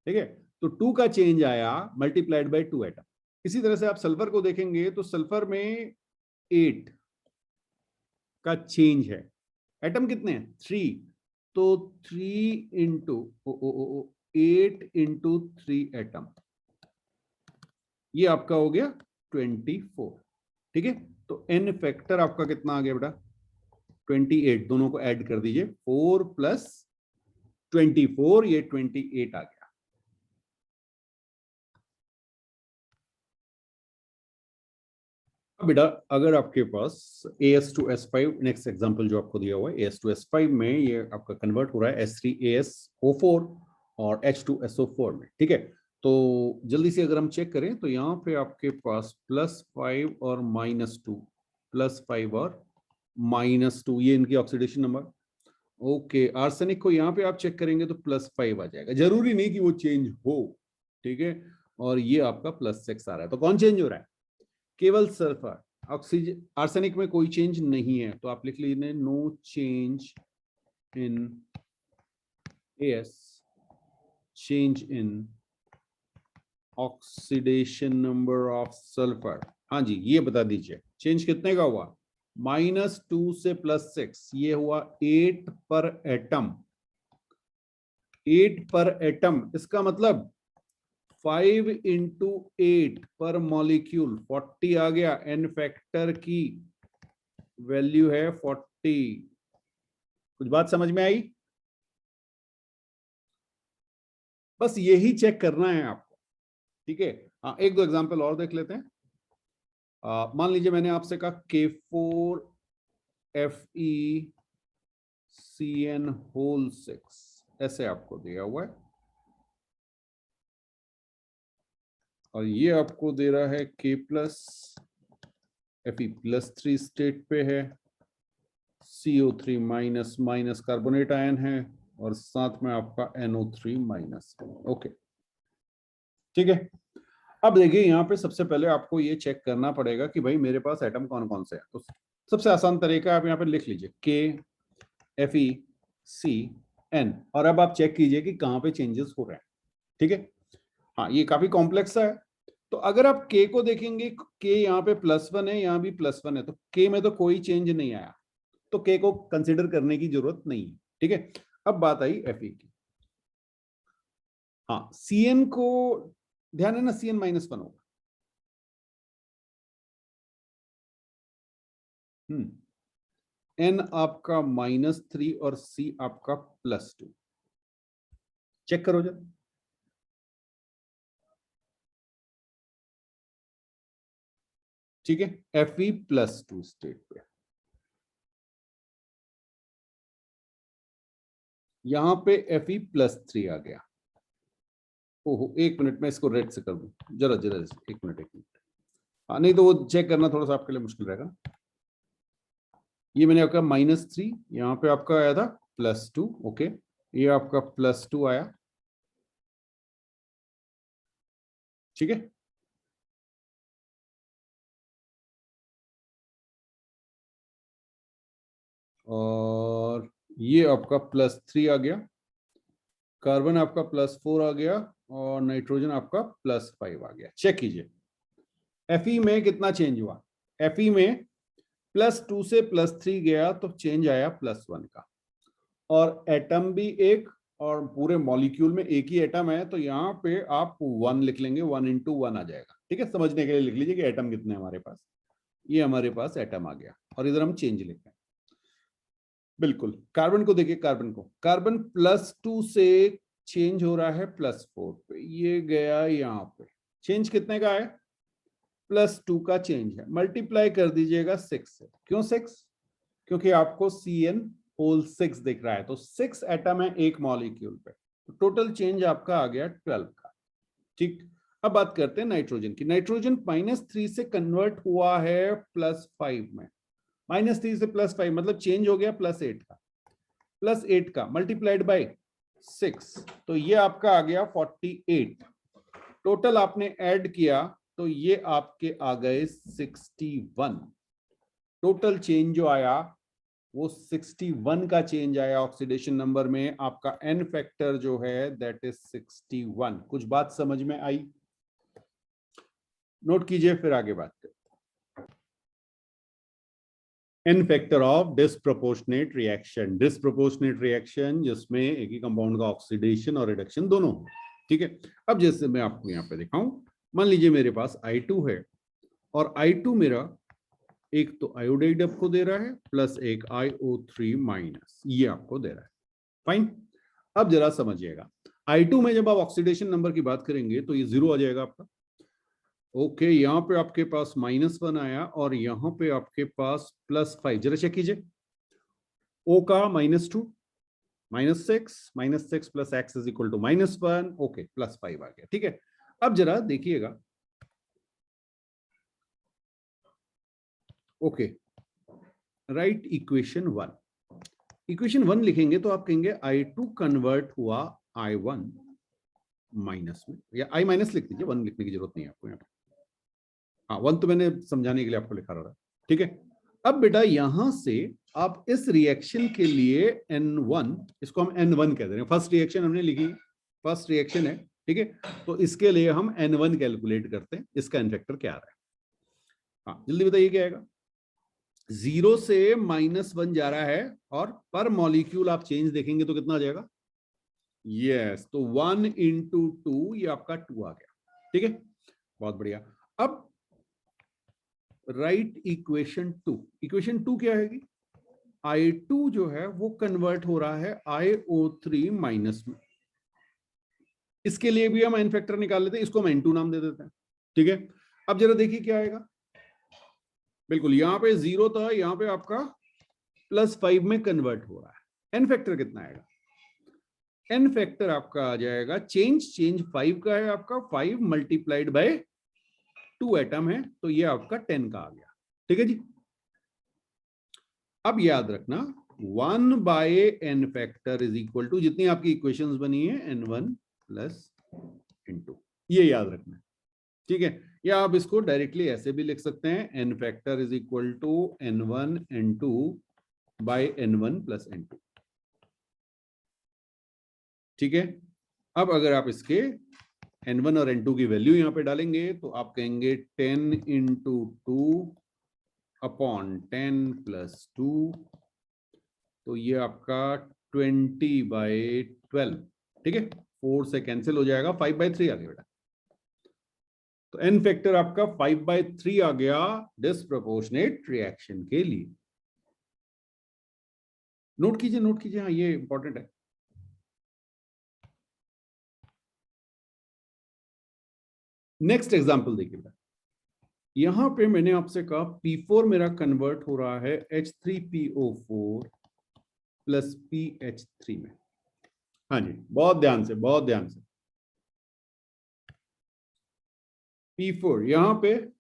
ठीक है, तो 2 का चेंज आया मल्टीप्लाइड बाय 2 एटम। इसी तरह से आप सल्फर को देखेंगे तो सल्फर में 8 का चेंज है, एटम कितने हैं? 3, तो 3 इंटू 8 इंटू 3 एटम, ये आपका हो गया 24। ठीक है, तो एन फैक्टर आपका कितना आ गया बेटा? 28। दोनों को ऐड कर दीजिए, 4 प्लस 24, ये 28 आ गया। बेटा अगर आपके पास AS2S5, नेक्स्ट एग्जांपल जो आपको दिया हुआ है, AS2S5 में ये आपका कन्वर्ट हो रहा है H3ASO4 और H2SO4 में। ठीक है, तो जल्दी से अगर हम चेक करें तो यहाँ पे आपके पास +5 और -2, +5 और -2, ये इनकी ऑक्सीडेशन नंबर। ओके, आर्सेनिक को यहाँ पे आप चेक करेंगे तो +5 आ जाएगा, जरूरी नहीं कि वो चेंज हो। ठीक है, और ये आपका +6 आ रहा है, तो कौन चेंज हो रहा है? केवल सल्फर। ऑक्सीजन, आर्सेनिक में कोई चेंज नहीं है, तो आप लिख लीजिए no change in S, change in oxidation number of sulphur. हाँ जी, ये बता दीजिए चेंज कितने का हुआ? -2 से +6, ये हुआ 8 पर एटम। 8 पर एटम, इसका मतलब 5 इंटू 8 पर मॉलिक्यूल, 40 आ गया। एन फैक्टर की वैल्यू है 40। कुछ बात समझ में आई? बस यही चेक करना है आपको। ठीक है, हाँ, एक दो एग्जांपल और देख लेते हैं। मान लीजिए मैंने आपसे कहा K4FeCN6, ऐसे आपको दिया हुआ है, और ये आपको दे रहा है K+Fe+3 स्टेट पे है, CO3- कार्बोनेट आयन है, और साथ में आपका NO3-। ओके, ठीक है। अब देखिए यहाँ पे सबसे पहले आपको ये चेक करना पड़ेगा कि भाई मेरे पास एटम कौन कौन से हैं। तो सबसे आसान तरीका है, आप यहाँ पे लिख लीजिए KFeCN, और अब आप चेक कीजिए कि कहाँ पे चेंजेस हो रहे हैं। ठीक है, हाँ, ये काफी कॉम्प्लेक्स है। तो अगर आप K को देखेंगे, K यहाँ पे +1 है, यहाँ भी +1 है, तो K में तो कोई चेंज नहीं आया, तो K को कंसिडर करने की जरूरत नहीं है। ठीक है, अब बात आई Fe की। हाँ, Cn को ध्यान है ना, Cn-1 होगा। N आपका -3 और C आपका +2। चेक करो जरा। ठीक है, Fe+2 स्टेट पे, यहां पे Fe+3 आ गया। ओहो, 1 मिनट में इसको रेड से कर दूं, जरा जरा 1 मिनट। हाँ, नहीं तो वो चेक करना थोड़ा सा आपके लिए मुश्किल रहेगा। ये मैंने आपका -3, यहाँ पे आपका आया था +2। ओके, ये आपका +2 आया। ठीक है, और ये आपका +3 आ गया, कार्बन आपका +4 आ गया, और नाइट्रोजन आपका +5 आ गया। चेक कीजिए Fe में कितना चेंज हुआ। Fe में +2 से +3 गया तो चेंज आया +1 का, और एटम भी एक, और पूरे मॉलिक्यूल में एक ही एटम है, तो यहाँ पे आप 1 लिख लेंगे, 1 × 1 आ जाएगा। ठीक है, समझने के लिए लिख लीजिए कि एटम कितने हमारे पास, ये हमारे पास एटम आ गया, और इधर हम चेंज लिखते हैं। बिल्कुल, कार्बन को देखिए, कार्बन +2 से चेंज हो रहा है +4 पे, ये गया यहाँ पे, चेंज कितने का है, +2 का चेंज है, मल्टीप्लाई कर दीजिएगा 6 से। क्यों 6? क्योंकि आपको CN6 दिख रहा है, तो 6 एटम है एक मॉलिक्यूल पे, तो टोटल चेंज आपका आ गया 12 का। ठीक, अब बात करते हैं नाइट्रोजन की। नाइट्रोजन -3 से कन्वर्ट हुआ है +5 में, -3 से +5 मतलब चेंज हो गया +8 का, +8 का मल्टीप्लाइड बाय 6, तो ये आपका आ गया 48। टोटल आपने ऐड किया तो ये आपके आ गए 61। टोटल चेंज जो आया वो 61 का चेंज आया ऑक्सीडेशन नंबर में। आपका एन फैक्टर जो है दैट इज 61। कुछ बात समझ में आई? नोट कीजिए, फिर आगे बात करें। N factor of disproportionate reaction, disproportionate reaction जिसमें एक ही कंपाउंड का ऑक्सीडेशन और रिडक्शन दोनों हो। ठीक है, अब जैसे मैं आपको यहाँ पे दिखाऊं, मान लीजिए मेरे पास I2 है, और I2 मेरा एक तो आयोडाइड आपको दे रहा है, प्लस एक IO3-, ये आपको दे रहा है। फाइन, अब जरा समझिएगा, I2 में जब आप ऑक्सीडेशन नंबर की बात करेंगे तो ये 0 आ जाएगा आपका। ओके, यहाँ पे आपके पास -1 आया, और यहाँ पे आपके पास +5। जरा चेक कीजिए, O का -2, -6 plus x is equal to -1। Okay, +5 आ गया। ठीक है, अब जरा देखिएगा, ओके, राइट इक्वेशन 1। इक्वेशन 1 लिखेंगे तो आप कहेंगे I2 कन्वर्ट हुआ I1 माइनस में, या I माइनस लिख दीजिए, 1 लिखने की जरूरत नहीं है आपको यहाँ पे। हाँ, 1 तो मैंने समझाने के लिए आपको लिखा रहा है। ठीक है, अब बेटा यहां से आप इस रिएक्शन के लिए N1, इसको हम N1 कह दे रहे हैं, फर्स्ट रिएक्शन हमने लिखी, फर्स्ट रिएक्शन है। ठीक है, तो इसके लिए हम N1 कैलकुलेट करते हैं, इसका एन फैक्टर क्या आ रहा है। हाँ, जल्दी बताइए क्या आएगा। 0 से -1 जा रहा है, और पर मॉलिक्यूल आप चेंज देखेंगे तो कितना आ जाएगा, यस, तो 1 × 2, ये आपका 2 आ गया। ठीक है, बहुत बढ़िया। अब राइट इक्वेशन 2। इक्वेशन 2 क्या है? I2 जो है वो कन्वर्ट हो रहा है IO3- में। इसके लिए भी हम एन फैक्टर निकाल लेते हैं, इसको हम N2 नाम दे देते हैं। ठीक है, अब जरा देखिए क्या आएगा। बिल्कुल, यहां पे 0 था, यहां पे आपका +5 में कन्वर्ट हो रहा है। एन फैक्टर कितना आएगा? एन फैक्टर आपका आ जाएगा, चेंज 5 का है आपका, 5 मल्टीप्लाइड बाय 2 एटम है, तो ये आपका 10 का आ गया। ठीक है जी, अब याद रखना 1/n factor is equal to, जितनी आपकी इक्वेशंस बनी है, N1 + N2, ये याद रखना है। ठीक है, या आप इसको डायरेक्टली ऐसे भी लिख सकते हैं, n factor is equal to N1 N2 by N1 + N2। ठीक है, अब अगर आप इसके N1 और N2 की वैल्यू यहां पे डालेंगे तो आप कहेंगे 10 × 2 अपॉन 10 + 2, तो ये आपका 20/12। ठीक है, 4 से कैंसिल हो जाएगा, 5/3 आ गया बेटा। तो एन फैक्टर आपका 5/3 आ गया डिस्प्रोपोर्शनेट रिएक्शन के लिए। नोट कीजिए, हाँ, ये इंपॉर्टेंट है। नेक्स्ट एग्जांपल देखिएगा, यहां पे मैंने आपसे कहा P4 मेरा कन्वर्ट हो रहा है H3PO4 प्लस PH3 में। हाँ जी, बहुत ध्यान से, बहुत ध्यान से। P4 यहां पे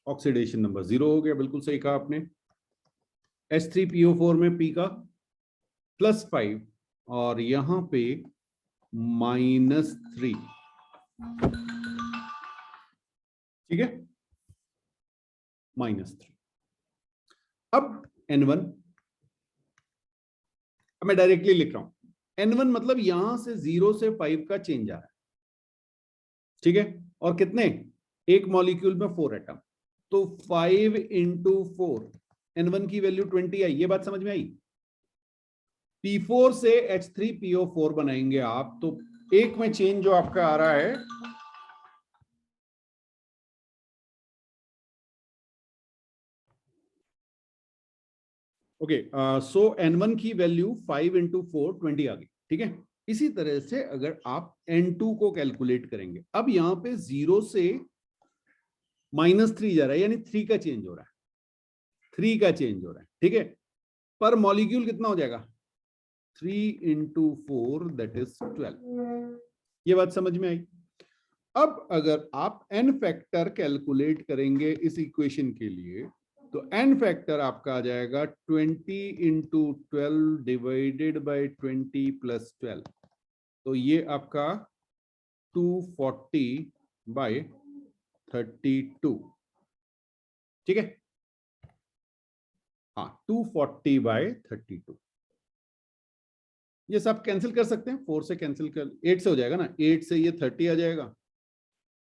ऑक्सीडेशन नंबर 0 हो गया, बिल्कुल सही कहा आपने। H3PO4 में P का +5 और यहां पे -3, ठीक है, -3। अब N1, अब मैं डायरेक्टली लिख रहा हूं N1 मतलब यहां से 0 से 5 का चेंज आ रहा है, ठीक है, और कितने, एक मॉलिक्यूल में 4 एटम, तो 5 × 4 N1 की वैल्यू 20 आई। ये बात समझ में आई। P4 से H3PO4 बनाएंगे आप, तो एक में चेंज जो आपका आ रहा है ओके, सो N1 की वैल्यू 5 × 4 20 आ गई, ठीक है। इसी तरह से अगर आप N2 को कैलकुलेट करेंगे, अब यहां पे 0 से -3 जा रहा है, यानी 3 का चेंज हो रहा है, 3 का चेंज हो रहा है, ठीक है। पर मॉलिक्यूल कितना हो जाएगा, 3 × 4 दैट इज 12। ये बात समझ में आई। अब अगर आप n फैक्टर कैलकुलेट करेंगे इस इक्वेशन के लिए, तो n फैक्टर आपका आ जाएगा 20 × 12 डिवाइडेड बाय 20 + 12, तो ये आपका 240/32, ठीक है। हाँ, 240/32। ये सब कैंसिल कर सकते हैं, 4 से कैंसिल कर, 8 से हो जाएगा ना, 8 से ये 30 आ जाएगा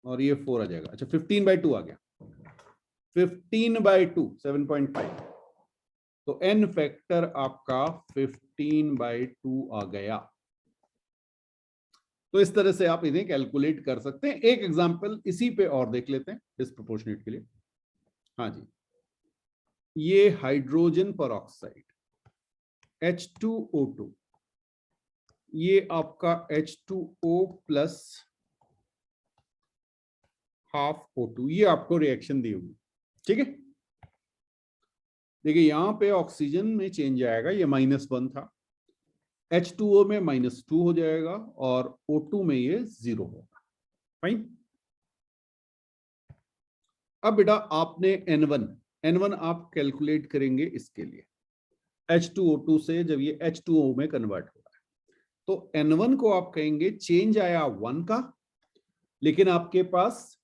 और ये 4 आ जाएगा। अच्छा, 15/2 आ गया, 15/2 7.5, तो n फैक्टर आपका 15/2 आ गया। तो इस तरह से आप इन्हें कैलकुलेट कर सकते हैं। एक एग्जांपल इसी पे और देख लेते हैं डिस्प्रोपोर्शनेट के लिए। हाँ जी, ये हाइड्रोजन परऑक्साइड H2O2, ये आपका H2O प्लस हाफ O2, ये आपको रिएक्शन दी होगी, ठीक है। देखिए यहां पे ऑक्सीजन में चेंज आएगा, ये -1 था, H2O में -2 हो जाएगा और O2 में ये 0 होगा, फाइन। अब बेटा आपने N1 आप कैलकुलेट करेंगे इसके लिए, H2O2 से जब ये H2O में कन्वर्ट हो रहा है, तो N1 को आप कहेंगे चेंज आया 1 का, लेकिन आपके पास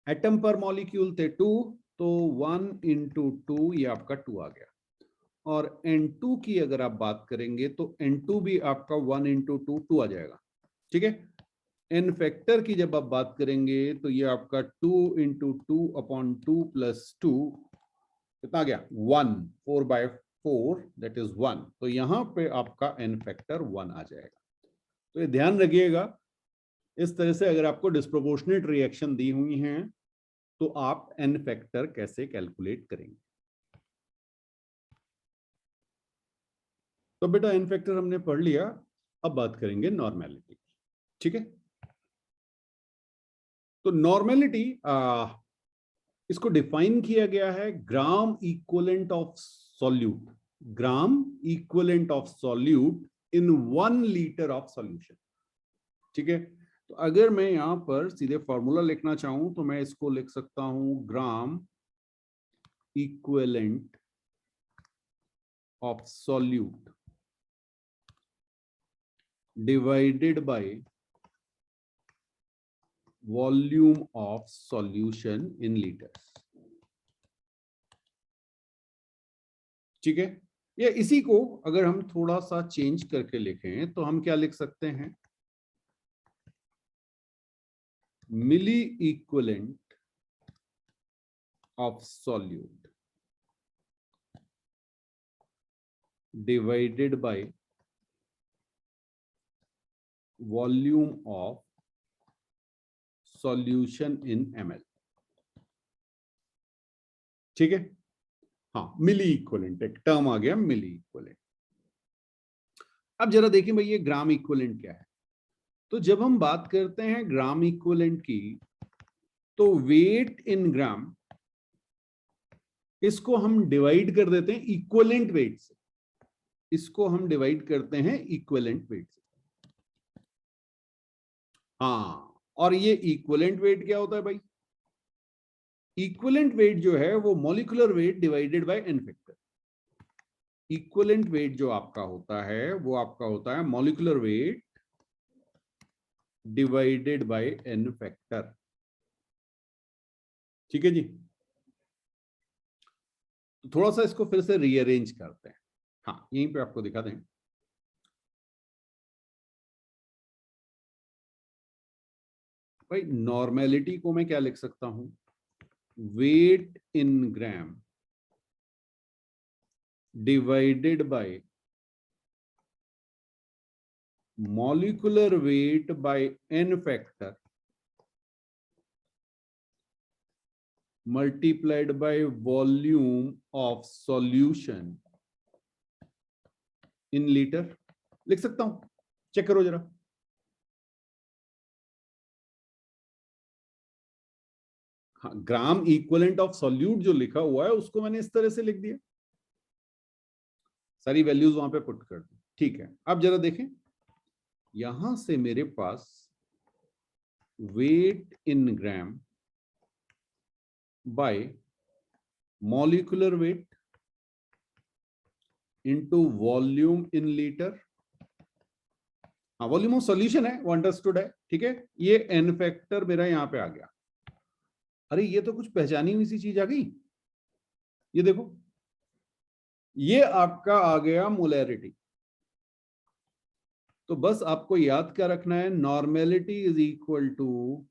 एटम पर मॉलिक्यूल थे 2, तो 1 × 2 ये आपका 2 आ गया। और N2 की अगर आप बात करेंगे तो N2 भी आपका 1 × 2 2 आ जाएगा, ठीक है। n फैक्टर की जब आप बात करेंगे तो ये आपका 2 × 2/2 + 2 कितना आ गया, 1, 4/4 दैट इज 1, तो यहां पे आपका n फैक्टर 1 आ जाएगा। तो ये ध्यान रखिएगा, इस तरह से अगर आपको डिस्प्रोपोर्शनेट रिएक्शन दी हुई हैं तो आप n फैक्टर कैसे कैलकुलेट करेंगे। तो बेटा n फैक्टर हमने पढ़ लिया, अब बात करेंगे नॉर्मेलिटी, ठीक है। तो नॉर्मेलिटी इसको डिफाइन किया गया है gram equivalent of solute, gram equivalent of solute in 1 litre of solution, ठीक है। तो अगर मैं यहां पर सीधे फॉर्मूला लिखना चाहूं तो मैं इसको लिख सकता हूं gram equivalent of solute divided by volume of solution in litres, ठीक है। या इसी को अगर हम थोड़ा सा चेंज करके लिखें तो हम क्या लिख सकते हैं, milliequivalent of solute divided by volume of solution in ml, ठीक है। हाँ, मिली इक्विवेलेंट एक टर्म आ गया, मिली इक्विवेलेंट। अब जरा देखिए भाई ये ग्राम इक्विवेलेंट क्या है। तो जब हम बात करते हैं ग्राम इक्विवेलेंट की, तो वेट इन ग्राम, इसको हम डिवाइड कर देते हैं इक्विवेलेंट वेट से, इसको हम डिवाइड करते हैं इक्विवेलेंट वेट से। हाँ, और ये इक्विवेलेंट वेट क्या होता है भाई? इक्विवेलेंट वेट जो है वो molecular weight divided by N factor. Equivalent weight जो आपका होता है वो आपका होता है molecular weight divided by N factor. ठीक है जी, तो थोड़ा सा इसको फिर से रीअरेंज करते हैं। हाँ, यहीं पे आपको दिखा दें। भाई नॉर्मेलिटी को मैं क्या लिख सकता हूं? Weight in gram divided by molecular weight by N factor multiplied by volume of solution in litre. लिख सकता हूं? चेक करो जरा। हाँ, ग्राम इक्विवेलेंट ऑफ सॉल्यूट जो लिखा हुआ है उसको मैंने इस तरह से लिख दिया, सारी वैल्यूज वहां पे पुट कर दी। ठीक है, अब जरा देखें, यहां से मेरे पास weight in gram by molecular weight into volume in litre. हाँ, वॉल्यूम ऑफ सॉल्यूशन है, वो अंडरस्टूड है। ठीक है, ये एन फैक्टर मेरा यहां पे आ गया। अरे ये तो कुछ पहचानी हुई सी चीज आ गई। ये देखो, ये आपका आ गया मोलैरिटी। तो बस आपको याद क्या रखना है? Normality is equal to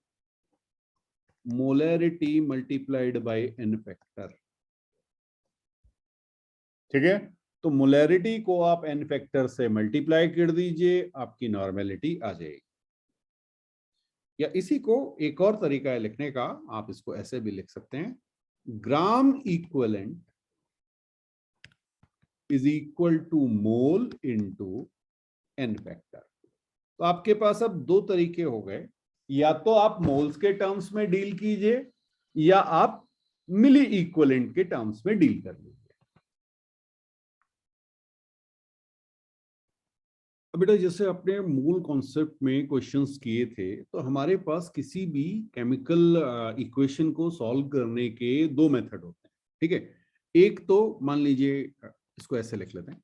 molarity multiplied by N factor. ठीक है, तो मोलैरिटी को आप एन फैक्टर से मल्टीप्लाई कर दीजिए, आपकी नॉर्मेलिटी आ जाएगी। या इसी को एक और तरीका है लिखने का, आप इसको ऐसे भी लिख सकते हैं, gram equivalent is equal to mole into N factor. तो आपके पास अब दो तरीके हो गए, या तो आप मोल्स के टर्म्स में डील कीजिए या आप मिली इक्विवेलेंट के टर्म्स में डील कर लीजिए। अब बेटा जैसे अपने मूल कॉन्सेप्ट में क्वेश्चंस किए थे, तो हमारे पास किसी भी केमिकल इक्वेशन को सॉल्व करने के दो मेथड होते हैं। ठीक है, एक तो मान लीजिए इसको ऐसे लिख लेते हैं,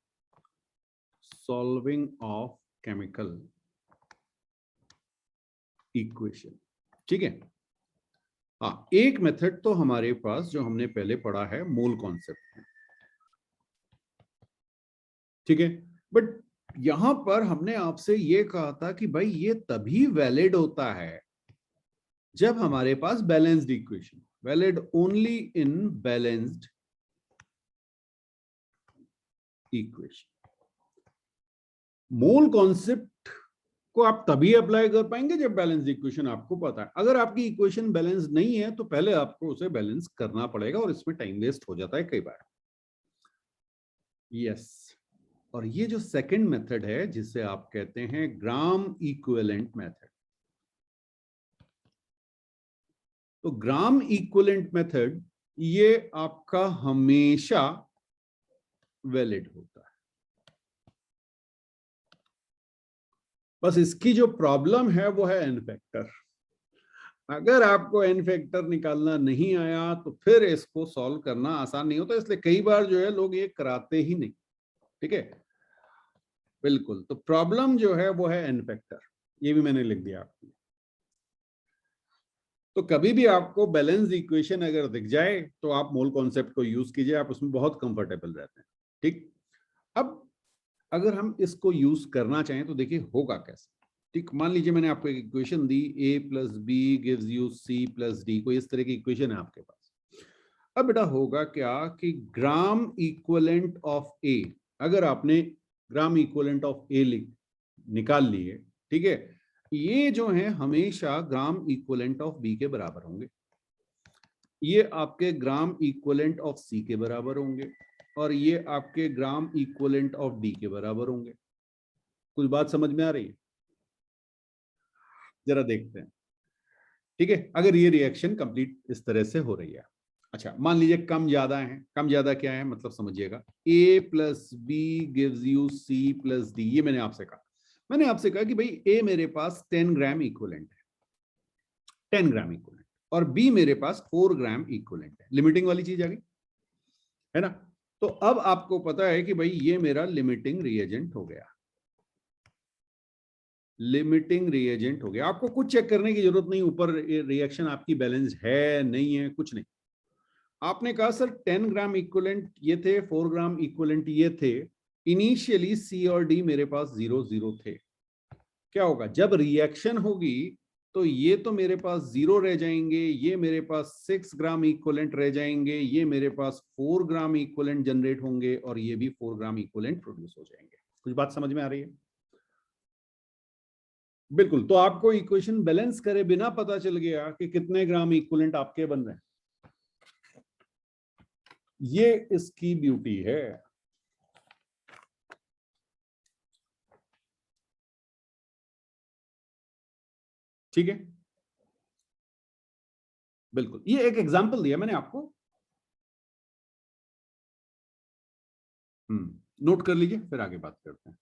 सॉल्विंग ऑफ केमिकल इक्वेशन। ठीक है, हाँ, एक मेथड तो हमारे पास जो हमने पहले पढ़ा है मूल कॉन्सेप्ट में। ठीक है, बट यहां पर हमने आपसे ये कहा था कि भाई ये तभी वैलिड होता है जब हमारे पास balanced equation, valid only in balanced equation. मूल कॉन्सेप्ट को आप तभी अप्लाई कर पाएंगे जब बैलेंस इक्वेशन आपको पता है। अगर आपकी इक्वेशन बैलेंस नहीं है तो पहले आपको उसे बैलेंस करना पड़ेगा, और इसमें टाइम वेस्ट हो जाता है कई बार। यस, और ये जो सेकंड मेथड है जिसे आप कहते हैं ग्राम इक्विवेलेंट मेथड, तो ग्राम इक्विवेलेंट मेथड ये आपका हमेशा वैलिड होता है। बस इसकी जो प्रॉब्लम है वो है एन फैक्टर। अगर आपको एन फैक्टर निकालना नहीं आया तो फिर इसको सॉल्व करना आसान नहीं होता, इसलिए कई बार जो है लोग ये कराते ही नहीं। ठीक है, बिल्कुल, तो प्रॉब्लम जो है वो है एन फैक्टर, ये भी मैंने लिख दिया आपको। तो कभी भी आपको बैलेंस इक्वेशन अगर दिख जाए तो आप मोल कॉन्सेप्ट को यूज कीजिए, आप उसमें बहुत कंफर्टेबल रहते हैं। ठीक, अब अगर हम इसको यूज करना चाहें तो देखिए होगा कैसे। ठीक, मान लीजिए मैंने आपको एक इक्वेशन दी, a plus B gives you c plus D, कोई इस तरह की इक्वेशन है आपके पास। अब बेटा होगा क्या कि ग्राम इक्विवेलेंट ऑफ a, अगर आपने ग्राम इक्विवेलेंट ऑफ a निकाल लिए, ठीक है, ये जो है हमेशा ग्राम इक्विवेलेंट ऑफ b के बराबर होंगे, ये आपके ग्राम इक्विवेलेंट ऑफ c के बराबर होंगे, और ये आपके ग्राम इक्विवेलेंट ऑफ d के बराबर होंगे। कुछ बात समझ में आ रही है? जरा देखते हैं। ठीक है, अगर ये रिएक्शन कंप्लीट इस तरह से हो रही है। अच्छा, मान लीजिए कम ज्यादा है। कम ज्यादा क्या है मतलब समझिएगा, A plus B gives you C plus D. ये मैंने आपसे कहा कि भाई A मेरे पास 10 ग्राम इक्विवेलेंट है, 10 ग्राम इक्विवेलेंट, और B मेरे पास 4 ग्राम इक्विवेलेंट है। लिमिटिंग वाली चीज आ गई है ना। तो अब आपको पता है कि भाई ये मेरा लिमिटिंग रिएजेंट हो गया, लिमिटिंग रिएजेंट हो गया। आपको कुछ चेक करने की जरूरत नहीं, ऊपर रिएक्शन आपकी बैलेंस है नहीं है, कुछ नहीं। आपने कहा सर 10 ग्राम इक्विवेलेंट ये थे, 4 ग्राम इक्विवेलेंट ये थे, इनिशियली सी और डी मेरे पास 0 0 थे। क्या होगा जब रिएक्शन होगी तो ये तो मेरे पास 0 रह जाएंगे, ये मेरे पास 6 ग्राम इक्विवेलेंट रह जाएंगे, ये मेरे पास 4 ग्राम इक्विवेलेंट जनरेट होंगे, और ये भी 4 ग्राम इक्विवेलेंट प्रोड्यूस हो जाएंगे। कुछ बात समझ में आ रही है? बिल्कुल। तो आपको इक्वेशन बैलेंस करे बिना पता चल गया कि कितने ग्राम इक्विवेलेंट आपके बन रहे हैं। ये इसकी ब्यूटी है। ठीक है, बिल्कुल। ये एक एग्जांपल दिया मैंने आपको, नोट कर लीजिए, फिर आगे बात करते हैं।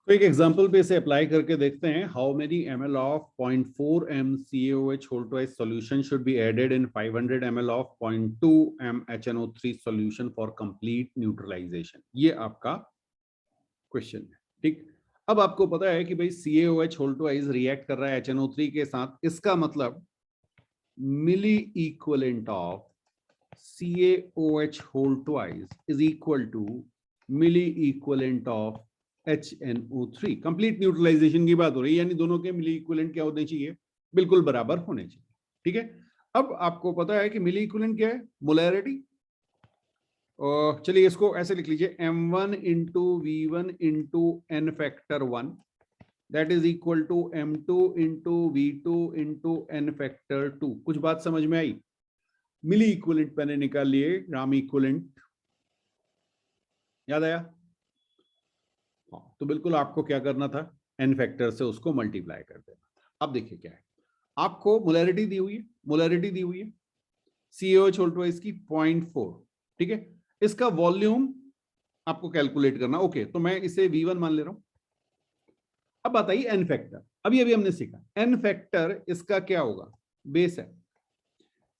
तो एक एग्जांपल पे इसे अप्लाई करके देखते हैं। How many ml of 0.4 m CaOH whole twice solution should be added in 500 ml of 0.2 m HNO3 solution for complete neutralization। ये आपका क्वेश्चन है। ठीक, अब आपको पता है कि भाई CaOH whole twice रिएक्ट कर रहा है HNO3 के साथ, इसका मतलब milliequivalent of CaOH whole twice is equal to milliequivalent of HNO3। Complete neutralisation की बात हो रही है, यानी दोनों के मिली इक्विवेलेंट क्या होने चाहिए, बिल्कुल बराबर होने चाहिए। ठीक है, अब आपको पता है कि मिली इक्विवेलेंट क्या है, मोलैरिटी। चलिए इसको ऐसे लिख लीजिए, M1 into V1 into N factor 1 that is equal to M2 into V2 into N factor 2। कुछ बात समझ में आई? मिली इक्विवेलेंट मैंने निकाल लिए, ग्राम इक्विवेलेंट याद आया? हाँ, तो बिल्कुल आपको क्या करना था, एन फैक्टर से उसको मल्टीप्लाई कर देना था। अब देखिए क्या है, आपको मोलैरिटी दी हुई है, मोलैरिटी दी हुई है CaOH whole twice की 0.4। ठीक है, इसका वॉल्यूम आपको कैलकुलेट करना। ओके, तो मैं इसे V1 मान ले रहा हूं। अब बताइए एन फैक्टर, अभी हमने सीखा एन फैक्टर इसका क्या होगा, बेस है।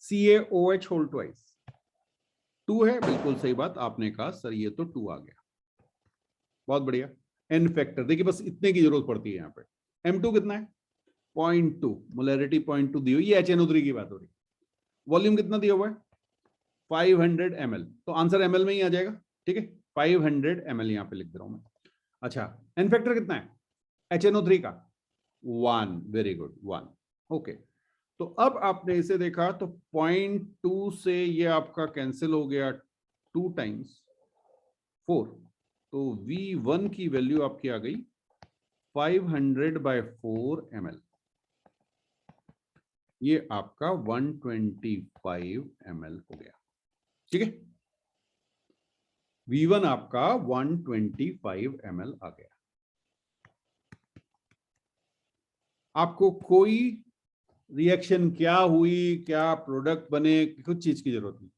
CaOH whole twice 2 है, बिल्कुल सही बात आपने कहा सर, ये तो 2 आ गया, बहुत बढ़िया। एन फैक्टर देखिए, बस इतने की जरूरत पड़ती है यहाँ पे। M2 कितना है, 0.2, मोलैरिटी 0.2 दी हुई, ये HNO3 की बात हो रही है। वॉल्यूम कितना दिया हुआ है, 500 ml, तो आंसर ml में ही आ जाएगा। ठीक है, 500 ml यहाँ पे लिख दे रहा हूं मैं। अच्छा, एन फैक्टर कितना है HNO3 का, 1, वेरी गुड 1। ओके, तो अब आपने इसे देखा तो 0.2 से ये आपका कैंसिल हो गया, 2 टाइम्स 4, तो V1 की वैल्यू आपकी आ गई 500/4 ml। ये आपका 125 ml हो गया। ठीक है, V1 आपका 125 ml आ गया। आपको कोई रिएक्शन क्या हुई, क्या प्रोडक्ट बने, कुछ चीज की जरूरत नहीं,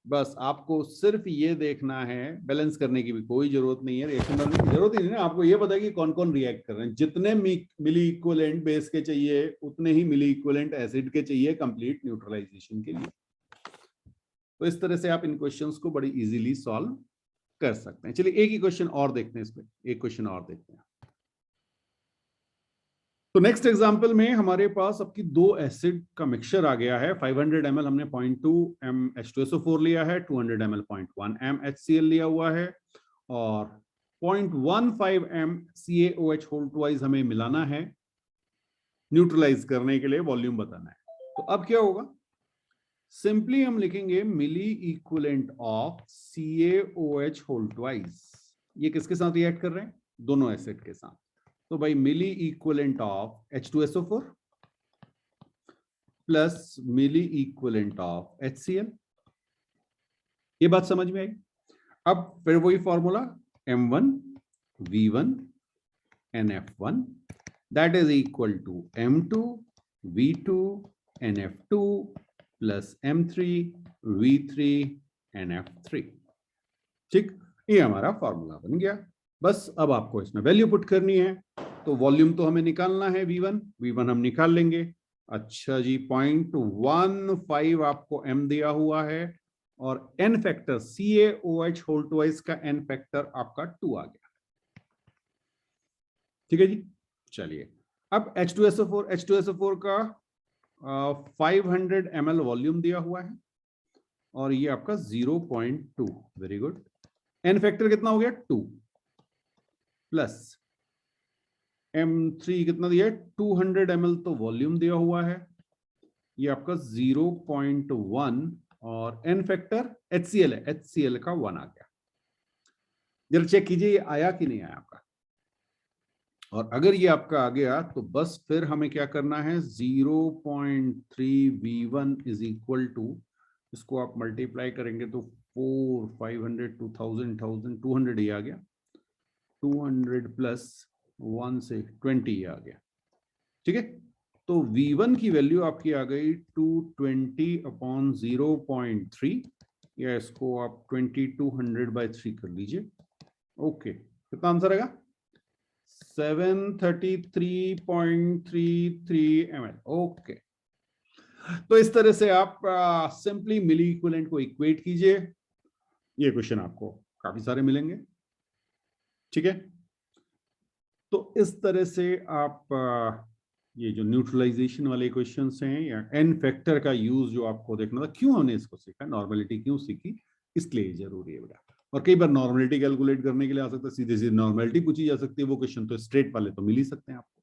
बस आपको सिर्फ ये देखना है, बैलेंस करने की भी कोई जरूरत नहीं है, रिएक्शन बनाने की जरूरत ही नहीं है। आपको ये पता है कि कौन कौन रिएक्ट कर रहे हैं। जितने मिली इक्विवेलेंट बेस के चाहिए उतने ही मिली इक्विवेलेंट एसिड के चाहिए कंप्लीट न्यूट्रलाइजेशन के लिए। तो इस तरह से आप इन क्वेश्चंस को बड़ी इजीली सॉल्व कर सकते हैं। चलिए एक ही क्वेश्चन और देखते हैं, इसमें एक क्वेश्चन और देखते हैं। तो नेक्स्ट एग्जांपल में हमारे पास आपकी 2 एसिड का मिक्सचर आ गया है। 500 ml हमने 0.2 m H2SO4 लिया है, 200 ml 0.1 m HCl लिया हुआ है, और 0.15 m CaOH whole twice हमें मिलाना है, न्यूट्रलाइज करने के लिए वॉल्यूम बताना है। तो अब क्या होगा, सिंपली हम लिखेंगे milliequivalent of CaOH whole twice। ये किसके साथ रिएक्ट कर रहे हैं, दोनों एसिड के साथ। तो भाई milliequivalent of H2SO4 plus milliequivalent of HCl। ये बात समझ में आई? अब फिर वही formula, M1 V1 NF1 that is equal to M2 V2 NF2 plus M3 V3 NF3। ठीक, ये हमारा फॉर्मूला बन गया। बस अब आपको इसमें वैल्यू पुट करनी है। तो वॉल्यूम तो हमें निकालना है V1 हम निकाल लेंगे। अच्छा जी, 0.15 आपको M दिया हुआ है और N factor CaOH whole twice का N फैक्टर आपका 2 आ गया। ठीक है जी, चलिए अब H2SO4 का 500 ml वॉल्यूम दिया हुआ है और ये आपका 0.2। Very good. N फैक्टर कितना हो गया 2 प्लस M3 कितना दिया है 200 ml तो वॉल्यूम दिया हुआ है, ये आपका 0.1 और N फैक्टर HCl है, HCl का 1 आ गया। जरा चेक कीजिए ये आया कि नहीं आया आपका। और अगर ये आपका आ गया तो बस फिर हमें क्या करना है 0.3 V1 इज इक्वल टू, इसको आप मल्टीप्लाई करेंगे तो 4 500 2000 1200 ये आ गया, 200 प्लस 1 से 20 आ गया। ठीक है, तो V1 की वैल्यू आपकी आ गई 220/0.3 या इसको आप 2200/3 कर लीजिए। ओके, कितना आंसर आएगा 733.33 ml। ओके, तो इस तरह से आप सिंपली मिली इक्विवेलेंट को इक्वेट कीजिए। ये क्वेश्चन आपको काफी सारे मिलेंगे। ठीक है, तो इस तरह से आप ये जो न्यूट्रलाइजेशन वाले क्वेश्चंस हैं या एन फैक्टर का यूज जो आपको देखना था, क्यों हमने इसको सीखा, नॉर्मेलिटी क्यों सीखी, इसलिए जरूरी है बेटा। और कई बार नॉर्मेलिटी कैलकुलेट करने के लिए आ सकता है, सीधे सीधे नॉर्मेलिटी पूछी जा सकती है, वो क्वेश्चन तो स्ट्रेट वाले तो मिल ही सकते हैं आपको।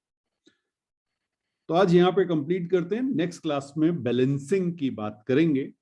तो आज यहाँ पे कंप्लीट करते हैं, नेक्स्ट क्लास में बैलेंसिंग की बात करेंगे।